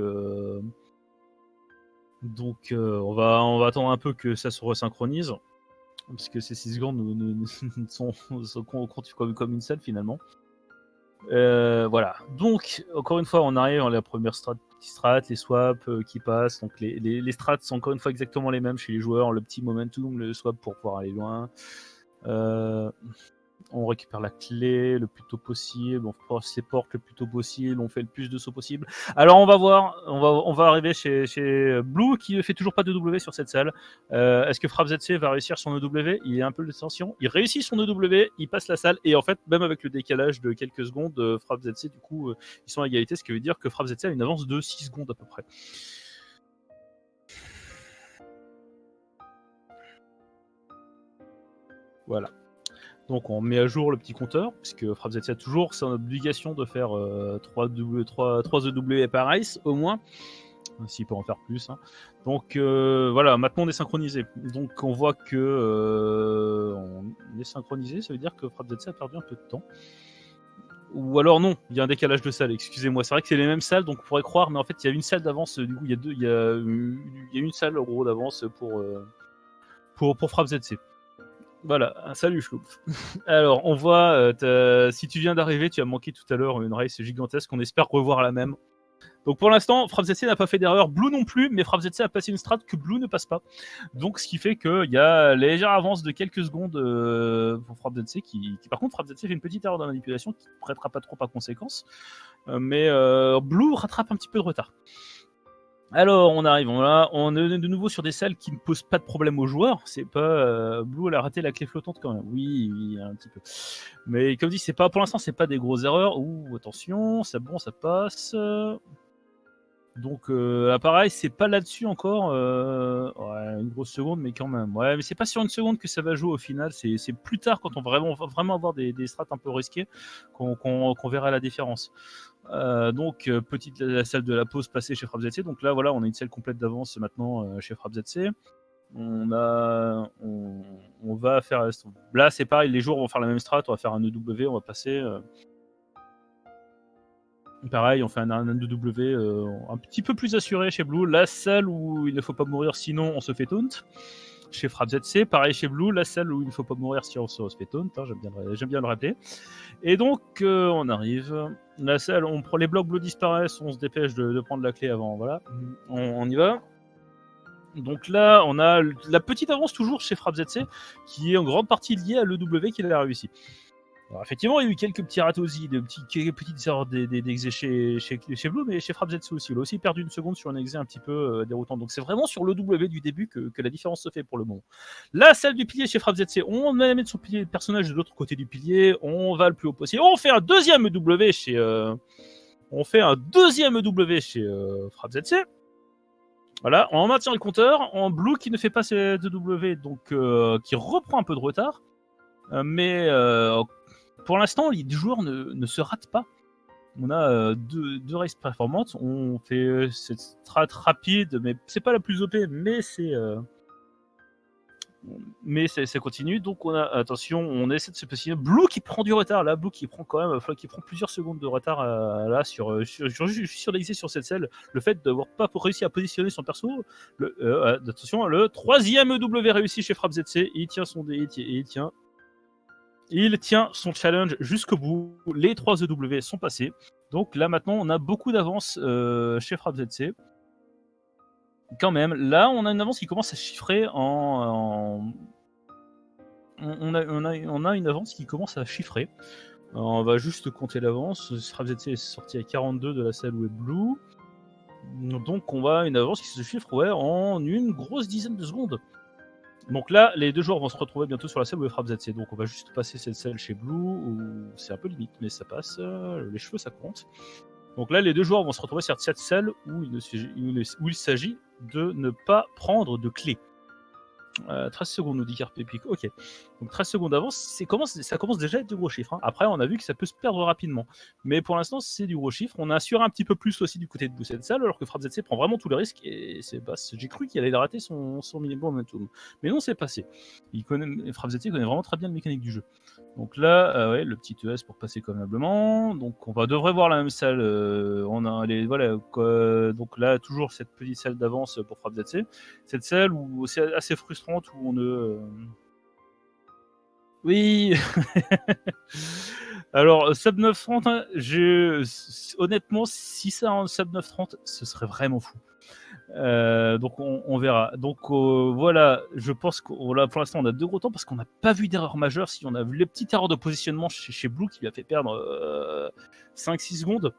on va attendre un peu que ça se resynchronise. Parce que ces 6 secondes sont comptent comme une salle finalement. Voilà. Donc, encore une fois, on arrive à la première strat petits strats, les swaps qui passent. Donc les strats sont encore une fois exactement les mêmes chez les joueurs. Le petit momentum, le swap pour pouvoir aller loin. On récupère la clé le plus tôt possible, on prend ses portes le plus tôt possible, on fait le plus de sauts possible. Alors on va voir, on va arriver chez Blue qui ne fait toujours pas de W sur cette salle. Est-ce que FrapZC va réussir son EW? Il est un peu de tension, il réussit son EW, il passe la salle et en fait même avec le décalage de quelques secondes, FrapZC du coup ils sont à égalité, ce qui veut dire que FrapZC a une avance de 6 secondes à peu près. Voilà. Donc on met à jour le petit compteur, puisque FrapZC a toujours son obligation de faire 3 EW par race au moins, s'il peut en faire plus. Hein. Donc voilà, maintenant on est synchronisé. Donc on voit que on est synchronisé, ça veut dire que FrapZC a perdu un peu de temps. Ou alors non, il y a un décalage de salle, excusez-moi. C'est vrai que c'est les mêmes salles, donc on pourrait croire, mais en fait il y a une salle d'avance, du coup il y a une salle en gros d'avance pour FrapZC. Voilà, salut Schloupf. Alors, on voit, si tu viens d'arriver, tu as manqué tout à l'heure une race gigantesque, on espère revoir la même. Donc pour l'instant, FrapZC n'a pas fait d'erreur, Blue non plus, mais FrapZC a passé une strat que Blue ne passe pas. Donc ce qui fait qu'il y a légère avance de quelques secondes pour FrapZC, qui par contre, FrapZC fait une petite erreur de manipulation qui ne prêtera pas trop à conséquence. Mais Blue rattrape un petit peu de retard. Alors, on arrive, on est de nouveau sur des salles qui ne posent pas de problème aux joueurs. C'est pas Blue, elle a raté la clé flottante quand même. Oui, un petit peu. Mais comme dit, c'est pas pour l'instant, c'est pas des grosses erreurs. Ouh, attention, c'est bon, ça passe. Donc, pareil, c'est pas là-dessus encore. Ouais, une grosse seconde, mais quand même. Ouais, mais c'est pas sur une seconde que ça va jouer au final. C'est plus tard, quand on va vraiment avoir des strats un peu risqués, qu'on verra la différence. Donc, petite la salle de la pause passée chez FrapZC. Donc là, voilà, on a une salle complète d'avance maintenant chez FrapZC. On va faire. Là, c'est pareil, les joueurs vont faire la même strat. On va faire un EW, on va passer. Pareil, on fait un EW un petit peu plus assuré chez Blue. La salle où il ne faut pas mourir, sinon on se fait taunt. Chez FrapZC, pareil chez Blue, la salle où il ne faut pas mourir si on se fait taunt. Hein, j'aime bien le rappeler. Et donc, on arrive. La salle, on prend les blocs bleus disparaissent, on se dépêche de prendre la clé avant. Voilà, on y va. Donc là, on a la petite avance toujours chez FrapZC, qui est en grande partie liée à l'EW qu'il a réussi. Alors, effectivement, il y a eu quelques petits ratés aussi, quelques petites erreurs d'exé chez Blue, mais chez FrapZC aussi. Il a aussi perdu une seconde sur un exé un petit peu déroutant. Donc c'est vraiment sur le W du début que la différence se fait pour le moment. La salle du pilier chez FrapZC, on va mettre son pilier, personnage de l'autre côté du pilier, on va le plus haut possible. On fait un deuxième W chez FrapZC. Voilà, on maintient le compteur. En Blue qui ne fait pas ses W, donc qui reprend un peu de retard. Mais pour l'instant, les joueurs ne se ratent pas. On a deux races performantes. On fait cette strat rapide, mais c'est pas la plus OP, mais ça continue. Donc on a attention, on essaie de se positionner. Blue qui prend du retard là, Blue qui prend quand même, qui prend plusieurs secondes de retard là sur l'exé sur cette selle. Le fait d'avoir pas réussi à positionner son perso. Attention, le troisième W réussi chez FrapZC. Il tient son dé, il tient son challenge jusqu'au bout. Les 3 EW sont passés. Donc là maintenant on a beaucoup d'avance chez FrapZC. Quand même, là on a une avance qui commence à chiffrer on a une avance qui commence à chiffrer. On va juste compter l'avance. FrapZC est sorti à 42 de la salle où est Blue. Donc on va une avance qui se chiffre en une grosse dizaine de secondes. Donc là, les deux joueurs vont se retrouver bientôt sur la salle où est FrapZC. Donc on va juste passer cette salle chez Blue, où c'est un peu limite, mais ça passe. Les cheveux, ça compte. Donc là, les deux joueurs vont se retrouver sur cette salle où il s'agit de ne pas prendre de clé. 13 secondes, nous dit Carpe Epic. Ok. Donc 13 secondes d'avance, ça commence déjà à être du gros chiffre. Hein. Après, on a vu que ça peut se perdre rapidement. Mais pour l'instant, c'est du gros chiffre. On a assuré un petit peu plus aussi du côté de cette salle, alors que FrapZC prend vraiment tout le risque. Et c'est basse. J'ai cru qu'il allait rater son minimum momentum. Mais non, c'est passé. FrapZC connaît vraiment très bien la mécanique du jeu. Donc là, ouais, le petit ES pour passer convenablement. Donc on devrait voir la même salle. Donc là, toujours cette petite salle d'avance pour FrapZC. Cette salle où c'est assez frustrante, où Oui. Alors, sub 930, hein, honnêtement, si ça en sub 930, ce serait vraiment fou. Donc on verra. Donc voilà, je pense que voilà, pour l'instant on a 2 gros temps parce qu'on n'a pas vu d'erreur majeure. Si on a vu les petites erreurs de positionnement chez Blue qui lui a fait perdre 5-6 secondes.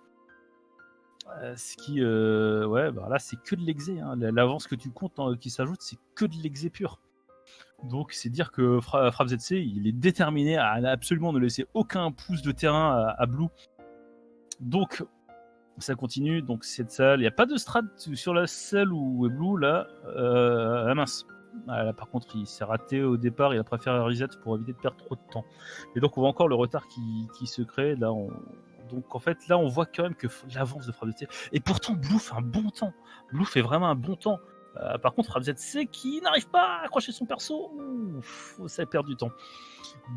Ce qui, ouais, bah là c'est que de l'exé. Hein. L'avance que tu comptes qui s'ajoute, c'est que de l'exé pur. Donc c'est dire que FrapZC, il est déterminé à absolument ne laisser aucun pouce de terrain à Blue. Donc ça continue, donc cette salle, il n'y a pas de strat sur la salle où est Blue là. Ah mince. Ah, là par contre il s'est raté au départ, il a préféré reset pour éviter de perdre trop de temps. Et donc on voit encore le retard qui se crée. Là, donc en fait là on voit quand même que l'avance de FrapZC. Et pourtant Blue fait un bon temps. Blue fait vraiment un bon temps. Par contre FrapZC qui n'arrive pas à accrocher son perso, ça perd du temps.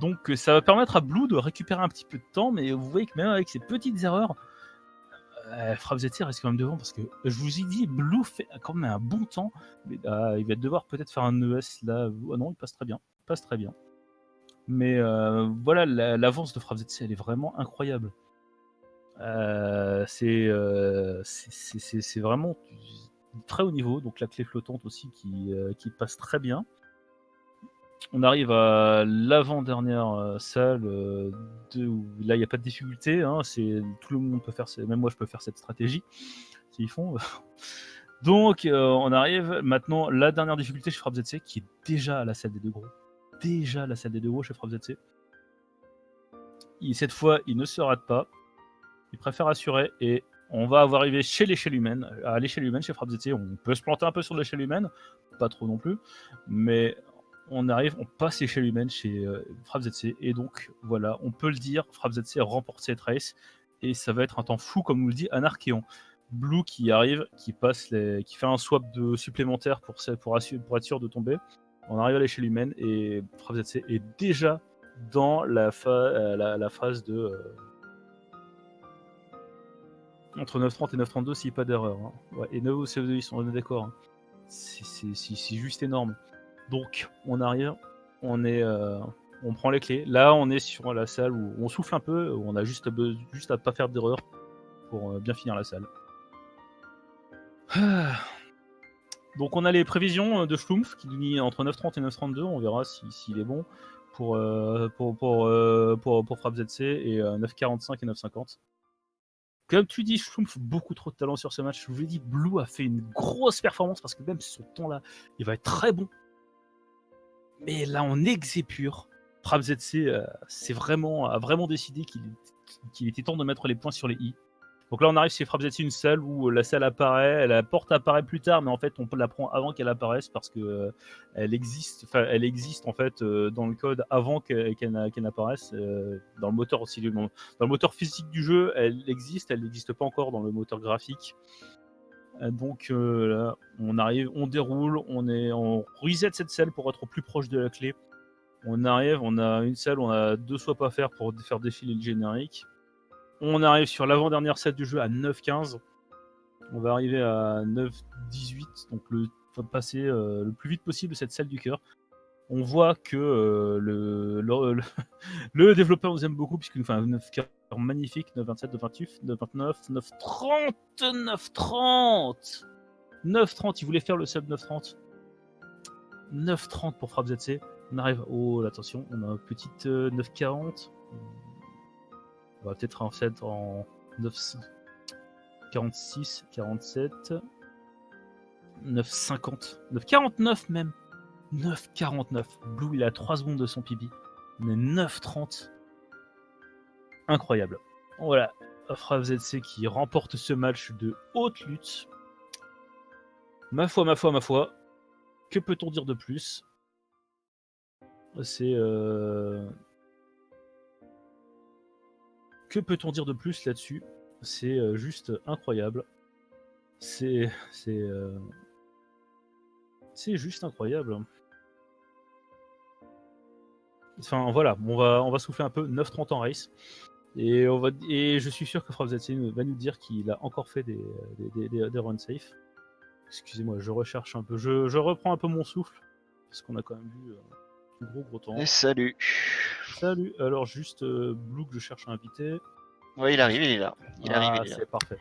Donc ça va permettre à Blue de récupérer un petit peu de temps, mais vous voyez que même avec ces petites erreurs, FrapZC reste quand même devant parce que je vous ai dit, Blue fait quand même un bon temps, mais il va devoir peut-être faire un ES là. Ah non, il passe très bien, Mais voilà, l'avance de FrapZC, elle est vraiment incroyable. C'est vraiment très haut niveau, donc la clé flottante aussi qui passe très bien. On arrive à l'avant-dernière salle où là il n'y a pas de difficulté, hein, tout le monde peut faire, même moi je peux faire cette stratégie s'ils font. Donc on arrive maintenant la dernière difficulté chez FrapZC qui est déjà à la salle des 2 gros. Déjà la salle des 2 gros chez FrapZC. Cette fois il ne se rate pas, il préfère assurer et on va arriver chez l'échelle humaine. À l'échelle humaine chez FrapZC, on peut se planter un peu sur l'échelle humaine, pas trop non plus, mais on passe l'échelle humaine chez FrapZC, et donc voilà, on peut le dire, FrapZC remporte cette race, et ça va être un temps fou, comme nous le dit Anarchéon. Blue qui arrive, qui fait un swap supplémentaire pour être sûr de tomber. On arrive à l'échelle humaine, et FrapZC est déjà dans la phase de... entre 9.30 et 9.32 s'il n'y a pas d'erreur. Hein. Ouais, et 9 CE2, on est d'accord. Hein. C'est juste énorme. Donc, on arrive, on prend les clés. Là, on est sur la salle où on souffle un peu, où on a juste à pas faire d'erreur pour bien finir la salle. Donc, on a les prévisions de Schlumpf qui nous dit entre 9.30 et 9.32. On verra s'il est bon pour FrapZC, et 9.45 et 9.50. Comme tu dis, Schlumpf, beaucoup trop de talent sur ce match. Je vous l'ai dit, Blue a fait une grosse performance parce que même son temps-là, il va être très bon. Mais là, en exé pur, FrapZC a vraiment décidé qu'il était temps de mettre les points sur les i. Donc là, on arrive chez FrapZC, une salle où la salle apparaît, la porte apparaît plus tard, mais en fait, on la prend avant qu'elle apparaisse parce que elle existe en fait dans le code avant qu'elle n'apparaisse. Dans le moteur aussi, dans le moteur physique du jeu, elle n'existe pas encore dans le moteur graphique. Donc là, on arrive, on déroule, on reset cette salle pour être au plus proche de la clé. On arrive, on a une salle, on a 2 swaps à faire pour faire défiler le générique. On arrive sur l'avant-dernière salle du jeu à 9.15. On va arriver à 9.18, donc passer le plus vite possible cette salle du cœur. On voit que le développeur nous aime beaucoup, puisqu'il nous fait un 9.15 magnifique, 9.27, 9.28, 9.29, 9.30, 9.30 9.30, il voulait faire le sub 9.30. 9.30 pour FrapZC. On arrive, attention, on a une petite 9.40. On va peut-être en fait en 9.46, 47, 9.50, 9.49 même. 9.49. Blue, il a 3 secondes de son pipi. On est 9.30. Incroyable. Voilà. FrapZC qui remporte ce match de haute lutte. Ma foi. Que peut-on dire de plus? Que peut-on dire de plus là-dessus? C'est juste incroyable. C'est juste incroyable. Enfin voilà, on va souffler un peu. 9.30 en race. Et je suis sûr que FrapZC va nous dire qu'il a encore fait des runs safe. Excusez-moi, je recherche un peu. Je reprends un peu mon souffle. Parce qu'on a quand même vu Gros temps. Et salut. Salut. Alors juste Blue que je cherche à inviter. Ouais, il arrive, il est là. Il arrive, il est là. C'est parfait.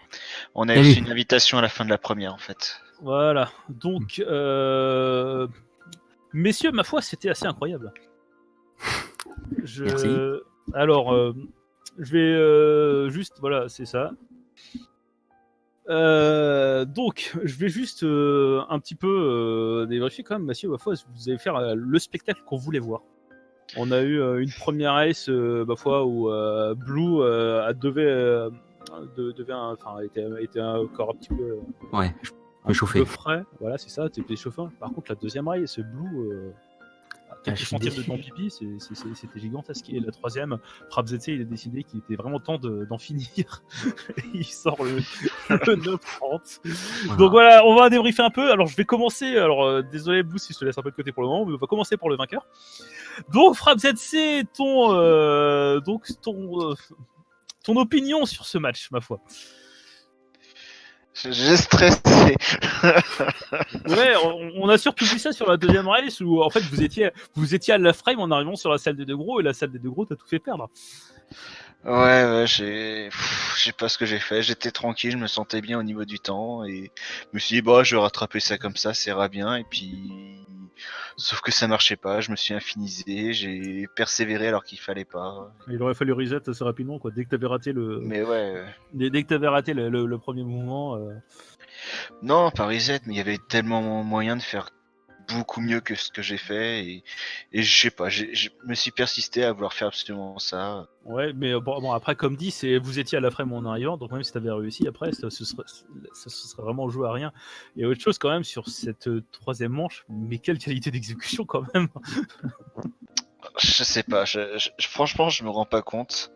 On a reçu une invitation à la fin de la première en fait. Voilà. Donc, messieurs, ma foi, c'était assez incroyable. Merci. Alors, je vais juste, voilà, c'est ça. Donc, je vais juste un petit peu débriefer quand même, messieurs, ma foi, vous allez faire le spectacle qu'on voulait voir. On a eu une première race, ma foi, où Blue était encore un petit peu, Ouais, un petit chauffé. peu frais. Voilà, c'est ça, t'étais chauffant. Par contre, la deuxième race, Blue, quelques centièmes de temps pipi, c'était gigantesque. Et la troisième, Frabzetse, il a décidé qu'il était vraiment temps d'en finir. Il sort le 9-30. Donc voilà, on va débriefer un peu. Alors je vais commencer. Alors désolé Blue si je te laisse un peu de côté pour le moment, mais on va commencer pour le vainqueur. Donc Frabzetse, ton opinion sur ce match, ma foi. J'ai stressé. Ouais, on a surtout vu ça sur la deuxième race où en fait vous étiez à la frame en arrivant sur la salle des deux gros et la salle des deux gros t'as tout fait perdre. Ouais, je sais pas ce que j'ai fait. J'étais tranquille, je me sentais bien au niveau du temps et je me suis dit bah je vais rattraper ça comme ça ira bien et puis sauf que ça marchait pas. Je me suis infinisé, j'ai persévéré alors qu'il fallait pas. Il aurait fallu reset assez rapidement quoi. Dès que t'avais raté Mais ouais. Dès que t'avais raté le premier mouvement. Non, pas reset, mais il y avait tellement moyen de faire beaucoup mieux que ce que j'ai fait et je sais pas, je me suis persisté à vouloir faire absolument ça. Ouais, mais bon après comme dit, vous étiez à la frame en arrivant, donc même si t'avais réussi après, ça se serait vraiment joué à rien. Et autre chose quand même sur cette troisième manche, mais quelle qualité d'exécution quand même. Je sais pas, franchement je me rends pas compte.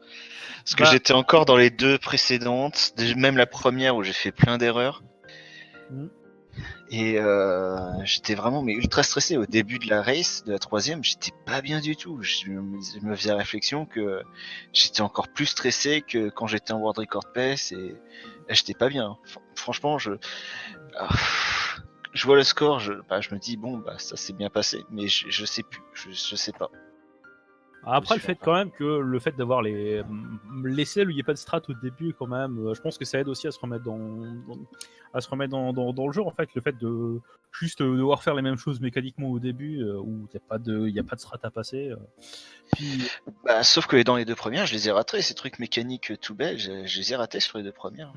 Parce que j'étais encore dans les deux précédentes, même la première où j'ai fait plein d'erreurs. Et j'étais vraiment ultra stressé au début de la race, de la troisième, j'étais pas bien du tout. Je me faisais la réflexion que j'étais encore plus stressé que quand j'étais en World Record Pace et j'étais pas bien. Franchement, je vois le score, je me dis bon bah ça s'est bien passé, mais je sais plus, je sais pas. Après, le fait d'avoir l'essai où il n'y a pas de strat au début, quand même, je pense que ça aide aussi à se remettre dans le jeu. En fait, le fait de juste devoir faire les mêmes choses mécaniquement au début, où il n'y a pas de strat à passer. Puis... Bah, sauf que dans les deux premières, je les ai ratés, ces trucs mécaniques tout bêtes, je les ai ratés sur les deux premières.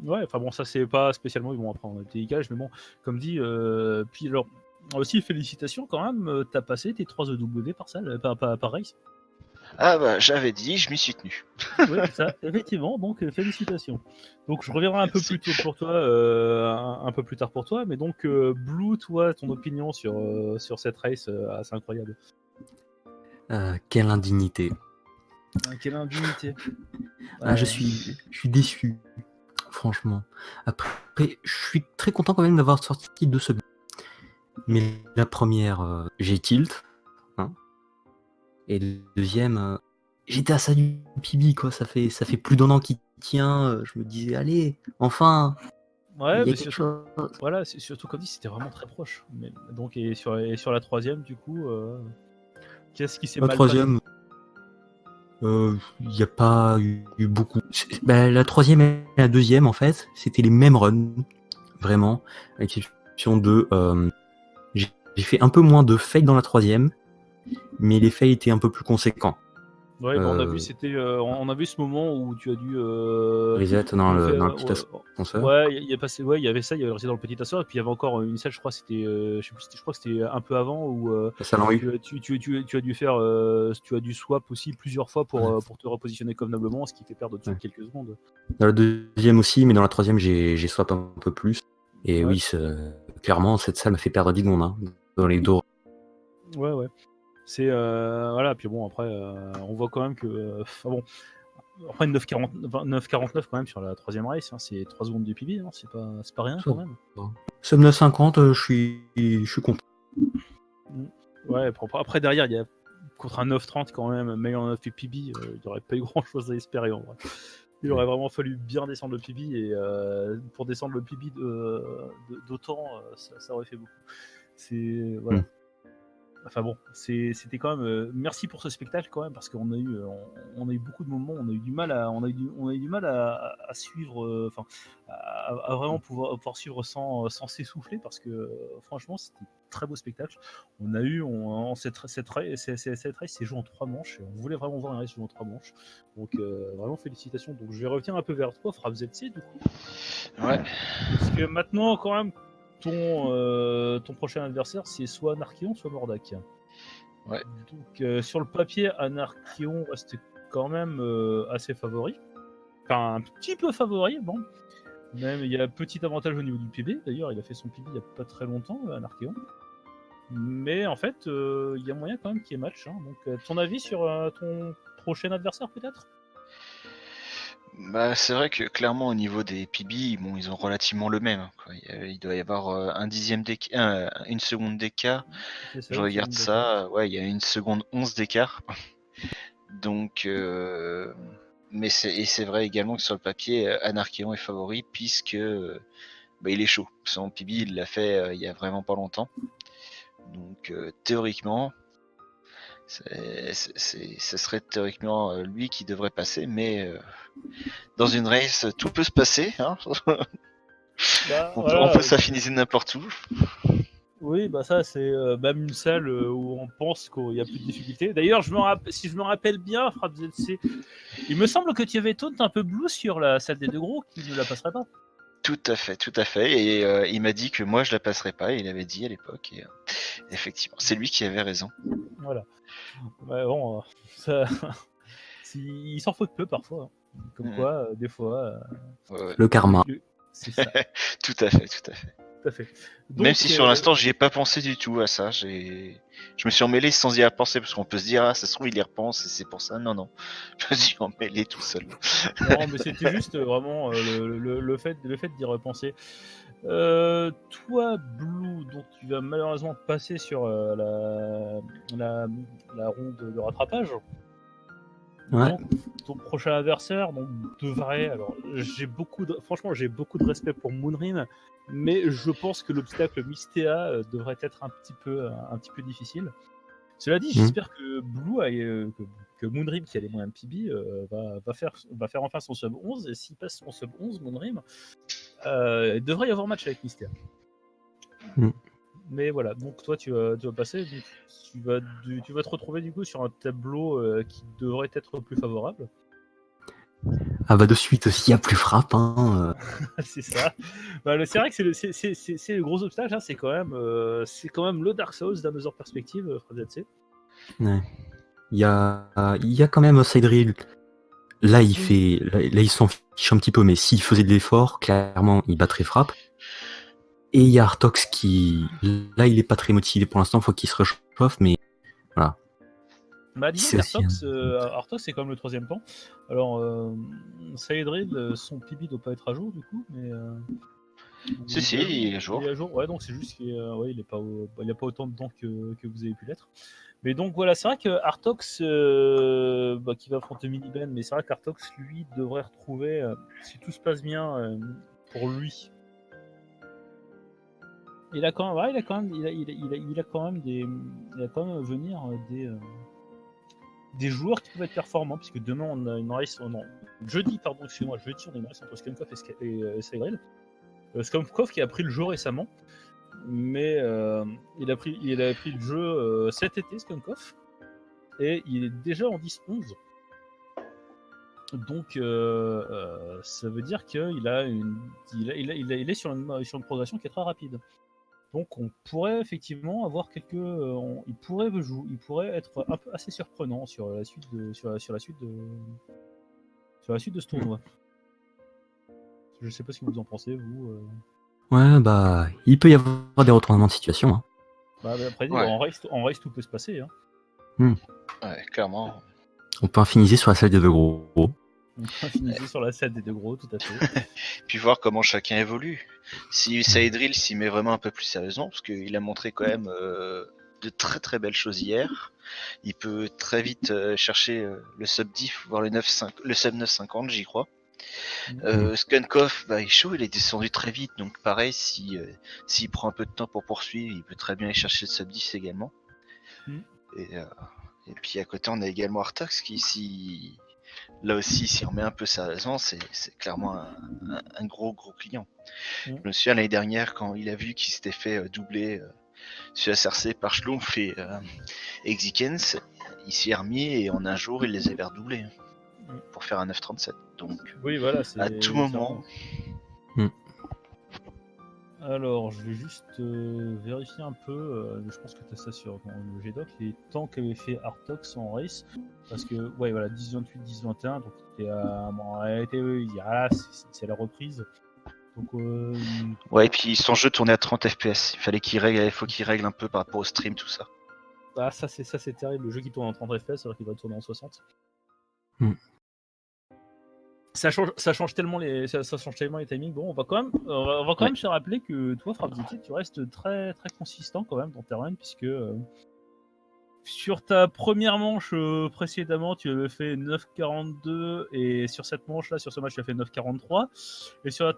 Ouais, enfin bon, ça c'est pas spécialement. Bon, après, on a des dégages, mais bon, comme dit, puis alors. Aussi, félicitations quand même, t'as passé tes 3 EWD par salle, par race. Ah bah j'avais dit, je m'y suis tenu. Oui, ça, effectivement, donc félicitations. Donc je reviendrai un peu plus tôt pour toi, un peu plus tard pour toi, mais donc Blue, toi, ton opinion sur cette race assez incroyable. Quelle indignité. Quelle indignité. Je suis déçu, franchement. Après, je suis très content quand même d'avoir sorti 2 secondes. Mais la première, j'ai tilt. Hein, et la deuxième, j'étais à ça du PB, quoi. Ça fait plus d'1 an qu'il tient. Je me disais, allez, enfin. Ouais, mais surtout, voilà, c'est surtout comme dit, c'était vraiment très proche. Mais, donc, et sur la troisième, du coup, qu'est-ce qui s'est mal passé ? La troisième, il n'y a pas eu beaucoup. La troisième et la deuxième, en fait, c'était les mêmes runs, vraiment, à l'exception de... j'ai fait un peu moins de fails dans la troisième, mais les fails étaient un peu plus conséquents. Ouais, on a vu, on a vu ce moment où tu as dû reset dans le petit ascenseur. Ouais, il y avait ça, il y avait le reset dans le petit ascenseur, et puis il y avait encore une salle, je crois, je crois que c'était un peu avant où tu as dû faire, tu as dû swap aussi plusieurs fois pour te repositionner convenablement, ce qui fait perdre dessus quelques secondes. Dans la deuxième aussi, mais dans la troisième, j'ai swap un peu plus. Et oui, clairement, cette salle m'a fait perdre 10 secondes, hein, dans les dos. Ouais. C'est voilà, puis bon après on voit quand même que bon après 9,49 quand même sur la troisième race, hein, c'est 3 secondes du PB, hein, c'est pas rien quand même. Sub 9,50, je suis content. Ouais, après derrière il y a contre un 9,30 quand même, meilleur 9 PB, il n'y aurait pas eu grand chose à espérer en vrai. Il aurait vraiment fallu bien descendre le PB et pour descendre le PB d'autant, ça aurait fait beaucoup. C'est voilà. Enfin bon, c'était quand même. Merci pour ce spectacle quand même, parce qu'on a eu, on a eu beaucoup de moments, on a eu du mal à suivre, enfin, à vraiment pouvoir suivre sans s'essouffler, parce que franchement, c'était un très beau spectacle. On a eu, cette race s'est jouée en 3 manches, et on voulait vraiment voir une race jouée en 3 manches. Donc vraiment félicitations. Donc je vais revenir un peu vers toi, FrapZC, du coup, Ouais. parce que maintenant quand même. Ton prochain adversaire, c'est soit Anarcheon, soit Mordak. Ouais. Donc, sur le papier, Anarcheon reste quand même assez favori. Enfin, un petit peu favori, bon. Même, il y a un petit avantage au niveau du PB. D'ailleurs, il a fait son PB il n'y a pas très longtemps, Anarcheon. Mais en fait, il y a moyen quand même qu'il y ait match. Hein. Donc, ton avis sur ton prochain adversaire, peut-être? Bah, c'est vrai que clairement au niveau des PB, bon, ils ont relativement le même, quoi. Il doit y avoir un dixième d'écart, une seconde d'écart. C'est ça, Je une regarde seconde d'écart. ça, ouais, il y a 1 seconde 11 d'écart. Donc, mais c'est vrai également que sur le papier, Anarcheon est favori puisque bah, il est chaud. Son PB, il l'a fait il y a vraiment pas longtemps. Donc, théoriquement, ce serait théoriquement lui qui devrait passer, mais dans une race, tout peut se passer. Hein. Bah, on voilà, peut s'affiniser n'importe où. oui, bah ça c'est même une salle où on pense qu'il n'y a plus de difficultés. D'ailleurs, si je me rappelle bien, FrapZC, il me semble que tu avais taunt un peu Blue sur la salle des deux gros qui ne la passerait pas. Tout à fait, tout à fait. Et il m'a dit que moi je la passerais pas. Il avait dit à l'époque. Et effectivement, c'est lui qui avait raison. Voilà. Ouais, bon, ça... il s'en faut de peu parfois. Hein. Comme quoi, des fois. Ouais. Le karma. C'est ça. Tout à fait, tout à fait. Tout à fait. Donc, Même si sur l'instant j'y ai pas pensé du tout à ça, je me suis emmêlé sans y penser parce qu'on peut se dire ah ça se trouve il y repense et c'est pour ça. Non non, je me suis emmêlé tout seul. non, mais c'était juste vraiment le fait d'y repenser. Toi, Blue, donc tu vas malheureusement passer sur la ronde de rattrapage. Ouais. Donc, ton prochain adversaire devrait. Alors, franchement, j'ai beaucoup de respect pour Moonrim, mais je pense que l'obstacle Mystea devrait être un petit peu difficile. Cela dit, j'espère que Blue que Moonrim, qui a les moyens de PB, va faire enfin son sub 11. Et s'il passe son sub 11, Moonrim, il devrait y avoir match avec Mystea. Mais voilà, donc toi tu vas passer, donc tu vas te retrouver du coup sur un tableau qui devrait être plus favorable. Ah bah de suite, s'il y a plus frappe, hein. C'est ça. Bah, c'est vrai que c'est le gros obstacle, hein, c'est quand même le Dark Souls d'Another Perspective, FrapZC. Ouais. Il y a quand même Cydril. Là, il s'en fiche un petit peu, mais s'il faisait de l'effort, clairement, il battrait frappe. Et il y a Artox qui, là, il est pas très motivé pour l'instant, faut qu'il se réchauffe, mais voilà. Bah, disons qu'Artox c'est quand même le troisième pan. Alors, Cydril, son PB doit pas être à jour du coup, mais. Si, il est à jour. Il est à jour, ouais, donc c'est juste qu'il il a pas autant de temps que vous avez pu l'être. Mais donc voilà, c'est vrai que Artox, qui va affronter Miniben, mais c'est vrai qu'Artox, lui, devrait retrouver, si tout se passe bien pour lui. Il a quand même à venir des joueurs qui peuvent être performants, puisque demain on a une race, jeudi on a une race entre Skunkov et Cyril. Skunkov qui a pris le jeu récemment, mais il a pris le jeu cet été, Skunkov, et il est déjà en 10-11. Donc ça veut dire qu'il est sur une progression qui est très rapide. Donc on pourrait effectivement avoir il pourrait être un peu assez surprenant sur la suite de ce tournoi. Je sais pas ce que vous en pensez, vous. Ouais, bah, il peut y avoir des retournements de situation. Hein. Bah, après, Ouais. en race, tout peut se passer. Hein. Ouais, clairement. On peut infiniser sur la salle des deux gros. On peut infiniser sur la salle des deux gros, tout à fait. Puis voir comment chacun évolue. Si Cydril s'y met vraiment un peu plus sérieusement, parce qu'il a montré quand même de très très belles choses hier. Il peut très vite chercher le sub 10, voire le sub 950, j'y crois. Skunkov, il est chaud, il est descendu très vite, donc pareil, s'il prend un peu de temps pour poursuivre, il peut très bien aller chercher le sub 10 également. Mm. Et puis à côté, on a également Artox qui, là aussi, s'y remet un peu sérieusement, c'est clairement un gros client. Mm. Je me souviens l'année dernière, quand il a vu qu'il s'était fait doubler sur SRC par Schlumpf et Exikens, il s'y est remis et en un jour, il les avait redoublés pour faire un 9,37. Donc, Oui, voilà, c'est à tout moment. Alors, je vais juste vérifier un peu, je pense que tu as ça sur le GDoc, les temps qu'avait fait Artox en race, parce que, ouais, voilà, 10-28, 10-21, donc en réalité, oui, c'est la reprise. Donc, Ouais, et puis son jeu tournait à 30 FPS, il faut qu'il règle un peu par rapport au stream, tout ça. ça c'est terrible, le jeu qui tourne en 30 FPS alors qu'il va tourner en 60. Ça change tellement les timings. Bon, on va quand même se rappeler que toi, Frapziti, tu restes très très consistant quand même dans tes runs, puisque sur ta première manche précédemment, tu avais fait 9,42 et sur cette manche là, sur ce match, tu as fait 9,43. Et sur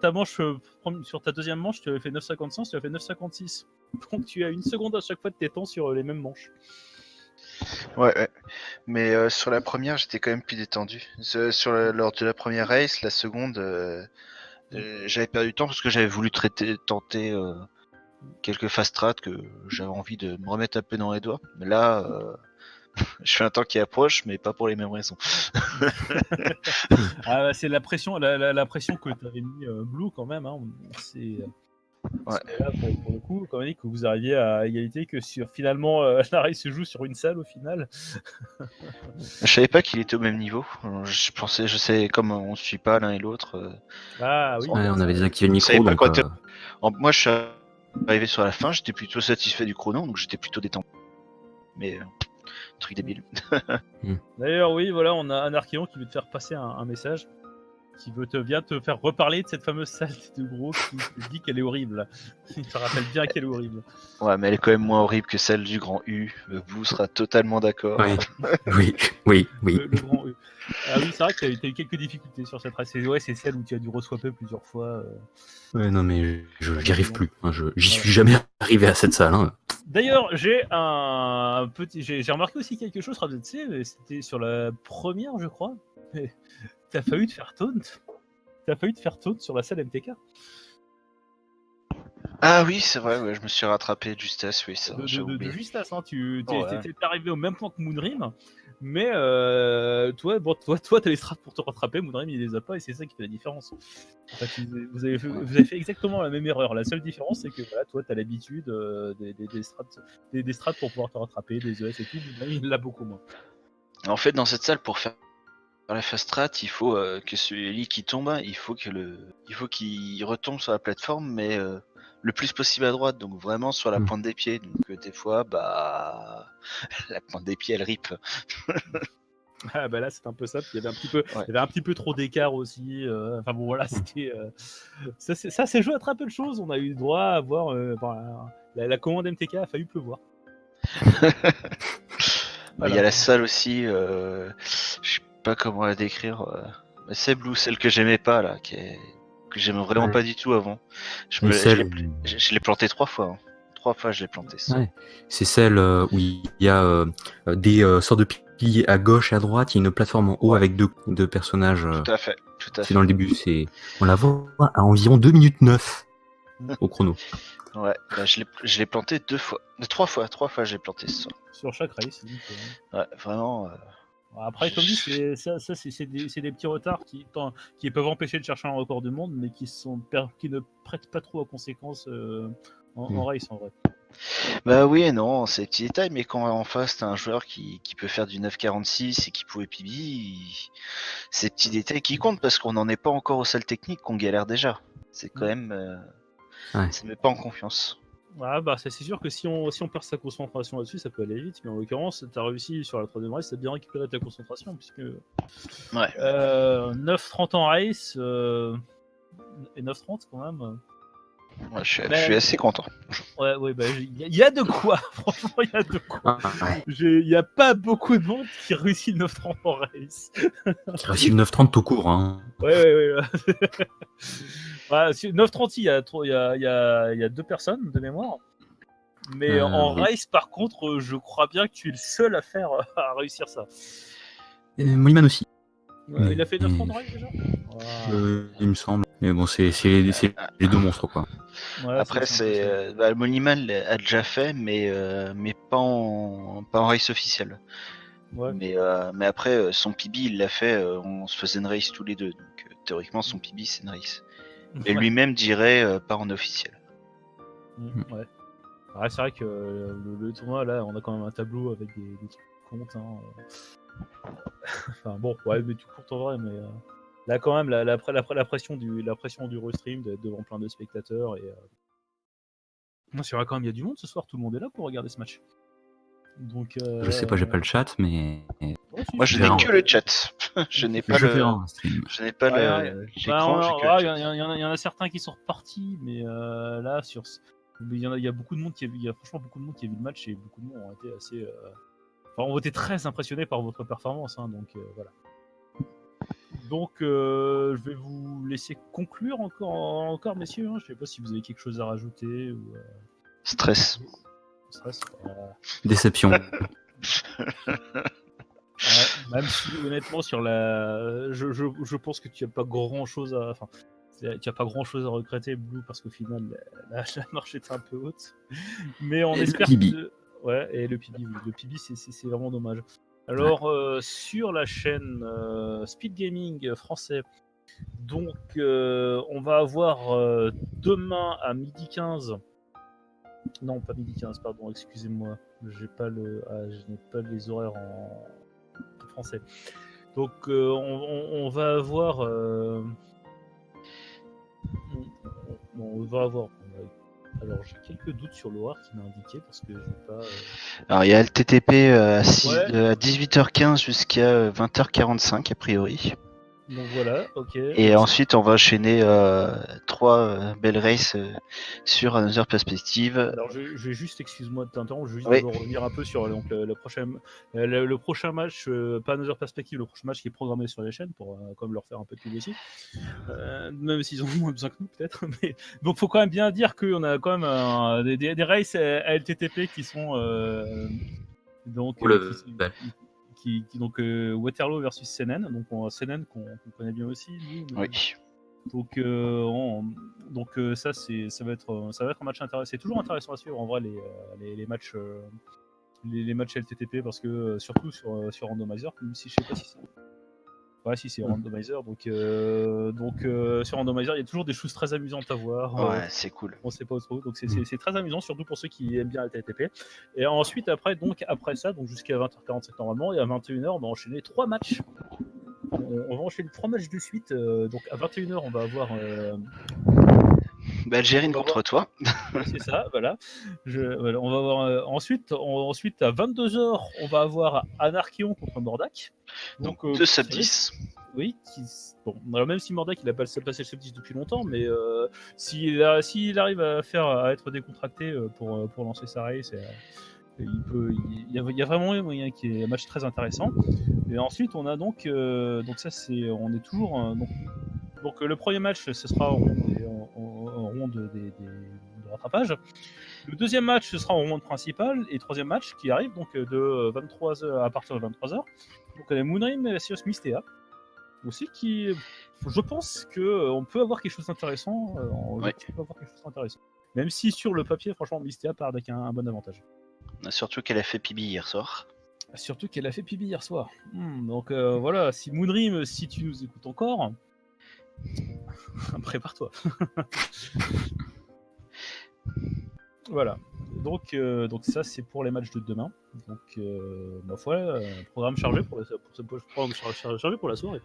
ta deuxième manche, tu avais fait 9,55, tu as fait 9,56. Donc tu as une seconde à chaque fois de tes temps sur les mêmes manches. Ouais. Mais sur la première, j'étais quand même plus détendu. Lors de la première race, la seconde, j'avais perdu du temps parce que j'avais voulu tenter quelques fast strats que j'avais envie de me remettre un peu dans les doigts. Mais là, je fais un temps qui approche, mais pas pour les mêmes raisons. C'est la pression que t'avais mis Blue quand même. Hein. C'est là pour le coup, quand même dit que vous arriviez à égalité, que finalement la race se joue sur une salle au final. Je savais pas qu'il était au même niveau. Je sais, comme on ne suit pas l'un et l'autre. Ah oui. Ouais, on avait désactivé le Je savais micro. pas Donc, moi, je suis arrivé sur la fin, j'étais plutôt satisfait du chrono, donc j'étais plutôt détendu. Mais truc débile. D'ailleurs, oui, voilà, on a un Archéon qui veut te faire passer un message, qui veut bien te faire reparler de cette fameuse salle de gros qui te dit qu'elle est horrible. Il te rappelle bien qu'elle est horrible. Ouais, mais elle est quand même moins horrible que celle du grand U. Blue sera totalement d'accord. Oui. Le grand U. Ah oui, c'est vrai que tu as eu quelques difficultés sur cette race. C'est celle où tu as dû reswapper plusieurs fois. Ouais, non, mais j'y arrive plus. Hein, j'y suis jamais arrivé à cette salle. Hein. D'ailleurs, j'ai remarqué aussi quelque chose, c'était sur la première, je crois. T'as failli te faire taunt. T'as failli te faire taunt sur la salle MTK. Ah oui, c'est vrai, ouais, je me suis rattrapé de justesse, oui, ça, j'ai oublié. De justesse, hein, t'es Ouais. arrivé au même point que Moonrim, mais toi, t'as les strats pour te rattraper, Moonrim il les a pas, et c'est ça qui fait la différence. En fait, vous avez fait exactement la même erreur. La seule différence, c'est que voilà, toi, t'as l'habitude des strats pour pouvoir te rattraper, des ES et tout, Moonrim il l'a beaucoup moins. En fait, dans cette salle, pour faire la fast strat, il faut que celui qui tombe, il faut qu'il retombe sur la plateforme, mais le plus possible à droite, donc vraiment sur la pointe des pieds. Donc des fois, la pointe des pieds, elle rip. Ah bah là c'est un peu ça, puis il y avait un petit peu trop d'écart aussi. Enfin bon voilà, c'était ça c'est joué à très peu de choses. On a eu le droit à voir la commande MTK a failli pleuvoir. Il y a la salle aussi, je sais pas comment la décrire. C'est Blue, celle que j'aimais pas là, que j'aimais vraiment pas du tout avant. Je l'ai planté 3 fois. Hein. 3 fois je l'ai planté. Ouais. C'est celle où il y a des sortes de piliers à gauche et à droite. Il y a une plateforme en haut avec deux personnages. Tout à fait. C'est dans le début. On la voit à environ 2 minutes 9 au chrono. Ouais, je l'ai planté 2 fois. 3 fois. 3 fois j'ai planté ce soir. Sur chaque race. Ouais, vraiment. Après, comme dit, c'est des petits retards qui peuvent empêcher de chercher un record du monde, mais qui ne prêtent pas trop à conséquence en race en vrai. Bah oui et non, c'est des petits détails, mais quand en face t'as un joueur qui peut faire du 9,46 et qui pouvait PB, c'est des petits détails qui comptent parce qu'on n'en est pas encore aux salles techniques qu'on galère déjà. C'est quand même. Ça met pas en confiance. Ah bah c'est sûr que si on perd sa concentration là-dessus, ça peut aller vite, mais en l'occurrence, t'as réussi sur la troisième race, t'as bien récupéré ta concentration, puisque 9,30 en race, et 9,30 quand même. Ouais, je suis assez content. Ouais, bah il y a de quoi, franchement, il y a de quoi. Il n'y a pas beaucoup de monde qui réussit le 9,30 en race. Qui réussit le 9,30 tout court, hein. Ouais. 9,30, il y a 2 personnes de mémoire. Mais en Oui. race, par contre, je crois bien que tu es le seul à réussir ça. Molliman aussi. Il a fait 9 ans de race déjà. Il me semble. Mais bon, c'est les deux monstres, quoi. Ouais, Après, impressionnant. le Monimal a déjà fait, mais pas en race officielle. Ouais. Mais après, son PB, il l'a fait, on se faisait une race tous les deux. Donc théoriquement, son PB, c'est une race. Et Ouais. lui-même dirait pas en officiel. Ouais. Ouais, c'est vrai que le tournoi, là, on a quand même un tableau avec des trucs comptes. Hein. Enfin bon, ouais, mais tout compte en vrai, mais là, quand même, la pression du restream d'être devant plein de spectateurs. Et c'est vrai quand même, il y a du monde ce soir, tout le monde est là pour regarder ce match. Donc, Je sais pas, j'ai pas le chat, mais. ouais, si, Moi, si, je je n'ai verrai que le chat. Je n'ai pas Je verrai en stream. l'écran, j'ai que le Il chat. y en a certains qui sont repartis, mais là, il y a beaucoup de monde il y a franchement beaucoup de monde qui a vu le match et beaucoup de monde ont été assez. Enfin, ont été très impressionnés par votre performance, hein, donc voilà. Donc, je vais vous laisser conclure encore messieurs. Hein. Je sais pas si vous avez quelque chose à rajouter ou Stress. stress. Déception. Ouais, même si honnêtement sur je pense que tu n'as pas grand chose à, enfin, tu as pas grand chose à regretter Blue parce qu'au final la marche est un peu haute, mais on Et le espère PB. que ouais et le PB, oui. Le PB c'est vraiment dommage. Alors sur la chaîne Speed Gaming français, donc on va avoir demain à 12h15. Non, pas 12h15, pardon, excusez-moi. Je n'ai pas les horaires en français. Donc on va avoir alors j'ai quelques doutes sur l'horaire qui m'a indiqué parce que je n'ai pas Alors, il y a le TTP à ouais. 18h15 jusqu'à 20h45, a priori. Donc voilà, ok. Et Donc, ensuite, on va enchaîner 3 belles races sur Another Perspective. alors je vais juste, excuse-moi de t'interrompre, je vais juste Oui. d'abord revenir un peu sur donc, le prochain match, pas Another Perspective, le prochain match qui est programmé sur les chaînes pour comme leur faire un peu de pub aussi. Même s'ils ont moins besoin que nous peut-être. Mais donc faut quand même bien dire qu'on a quand même des races à LTTP qui sont donc donc Waterloo versus Senen, donc Senen qu'on connaît bien aussi nous. Oui. Donc, ça va être un match intéressant. C'est toujours intéressant à suivre en vrai les matchs les matchs LTTP parce que surtout sur Randomizer, même si je sais pas si c'est ouais si c'est Randomizer donc sur Randomizer il y a toujours des choses très amusantes à voir. Ouais, c'est cool. On sait pas trop, donc c'est très amusant surtout pour ceux qui aiment bien LTTP. Et ensuite après ça donc jusqu'à 20h47 normalement et à 21h on va enchaîner 3 matchs. On va enchaîner 3 matchs de suite. Donc à 21h, on va avoir. Algérine contre toi. Ouais, c'est ça, voilà. Voilà, on va avoir ensuite à 22h, on va avoir Anarchion contre Mordak. Donc 2 sub 10. Oui, bon, alors même si Mordak il a pas passé le sub 10 depuis longtemps, mais s'il arrive à être décontracté pour lancer sa race, il y a vraiment moyen qu'il y ait un match très intéressant. Et ensuite, on a donc ça on est toujours donc le premier match ce sera en ronde de rattrapage. Le deuxième match ce sera en ronde principale et troisième match qui arrive donc de 23h à partir de 23h. Donc on a Moonrim versus Mystea aussi qui je pense que on peut avoir quelque chose d'intéressant. Même si sur le papier franchement Mystea part avec un bon avantage. Surtout qu'elle a fait PB hier soir. Surtout qu'elle a fait pipi hier soir. Donc voilà, si Moonrim, si tu nous écoutes encore, prépare-toi. Voilà. Donc ça c'est pour les matchs de demain. Donc ma foi, programme chargé pour la soirée.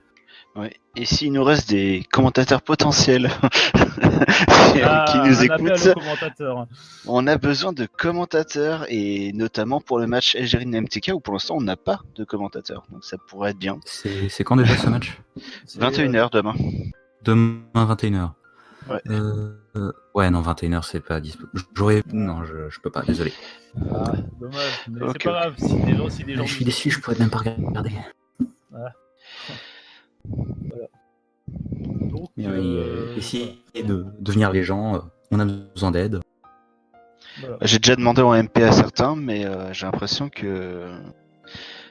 Ouais. Et s'il nous reste des commentateurs potentiels qui nous un écoutent, appel aux commentateurs. on a besoin de commentateurs et notamment pour le match Algérine MTK où pour l'instant on n'a pas de commentateurs. Donc ça pourrait être bien. C'est quand déjà ce match 21h demain. Demain 21h. Ouais. Ouais, non, 21h, c'est pas dispo. Non, je peux pas, désolé. Ah, dommage, mais Ok, c'est pas grave. Si des gens Je suis déçu, je pourrais même pas regarder. Voilà. Donc, Essayer de devenir les gens, on a besoin d'aide. Voilà. J'ai déjà demandé en MP à certains, mais j'ai l'impression que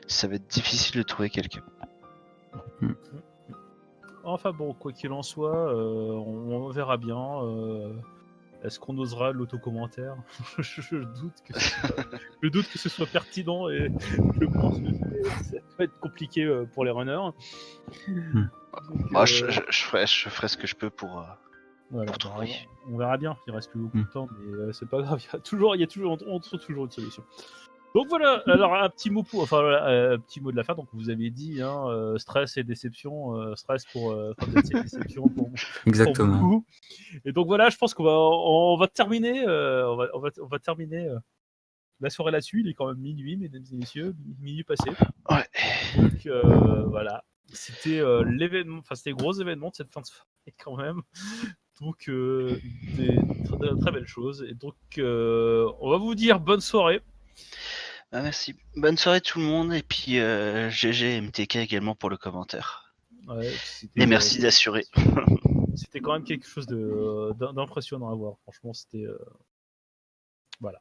ça va être difficile de trouver quelqu'un. Enfin bon, quoi qu'il en soit, on verra bien. Est-ce qu'on osera l'autocommentaire? Je doute que ce soit pertinent et je pense que ça va être compliqué pour les runners. Donc, Moi, je ferai ce que je peux pour voilà, trouver. on verra bien. Il reste plus beaucoup de temps, mais c'est pas grave. On trouve toujours une solution. Donc voilà. Alors un petit mot un petit mot de la fin. Donc vous avez dit stress et déception. Stress pour déception pour Exactement. beaucoup. Et donc voilà, je pense qu'on va terminer. On va terminer la soirée là-dessus. Il est quand même minuit, mesdames et messieurs, minuit passé. Ouais. Donc voilà, c'était l'événement, enfin c'était gros événement de cette fin de soirée quand même. Donc des très belles choses. Et donc on va vous dire bonne soirée. Ah, merci. Bonne soirée tout le monde et puis GG MTK également pour le commentaire. Ouais, Et merci d'assurer. C'était quand même quelque chose d'impressionnant à voir. Franchement, c'était voilà.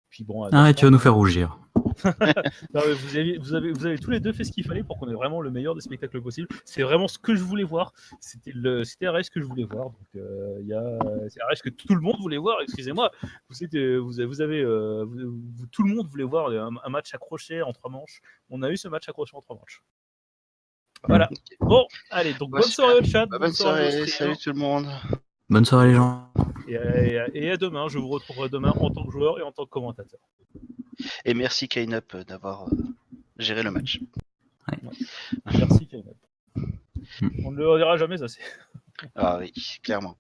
Puis bon, Ah, tu vas nous faire rougir. non, mais vous avez tous les deux fait ce qu'il fallait pour qu'on ait vraiment le meilleur des spectacles possibles. C'est vraiment ce que je voulais voir. C'était un rêve que je voulais voir. Donc c'est un rêve que tout le monde voulait voir. Excusez-moi. Tout le monde voulait voir un match accroché en 3 manches. On a eu ce match accroché en 3 manches. Voilà. Bon, allez. Donc bonne soirée au chat. Bonne soirée. Salut tout le monde. Bonne soirée les gens. Et à demain. Je vous retrouverai demain en tant que joueur et en tant que commentateur. Et merci Kainop d'avoir géré le match. Ouais. Merci Kainop. On ne le redira jamais assez. Ah oui, clairement.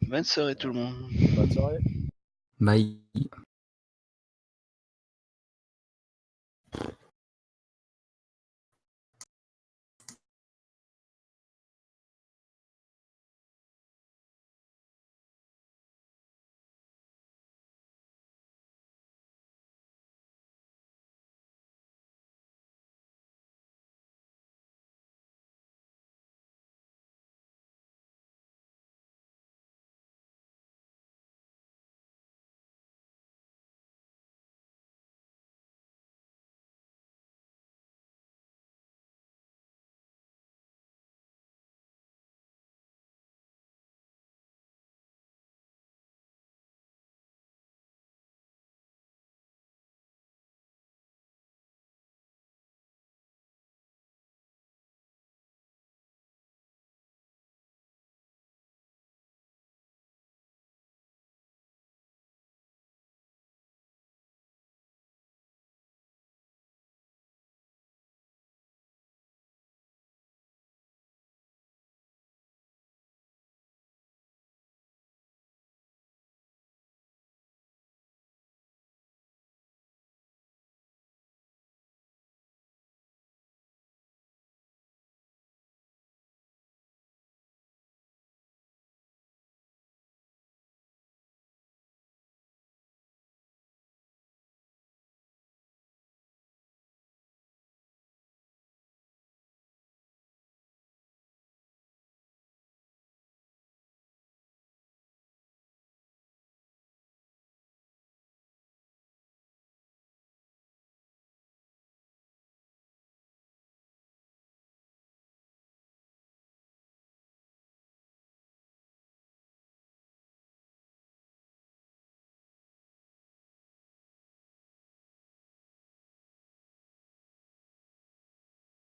Bonne soirée tout le monde. Bonne soirée. Bye.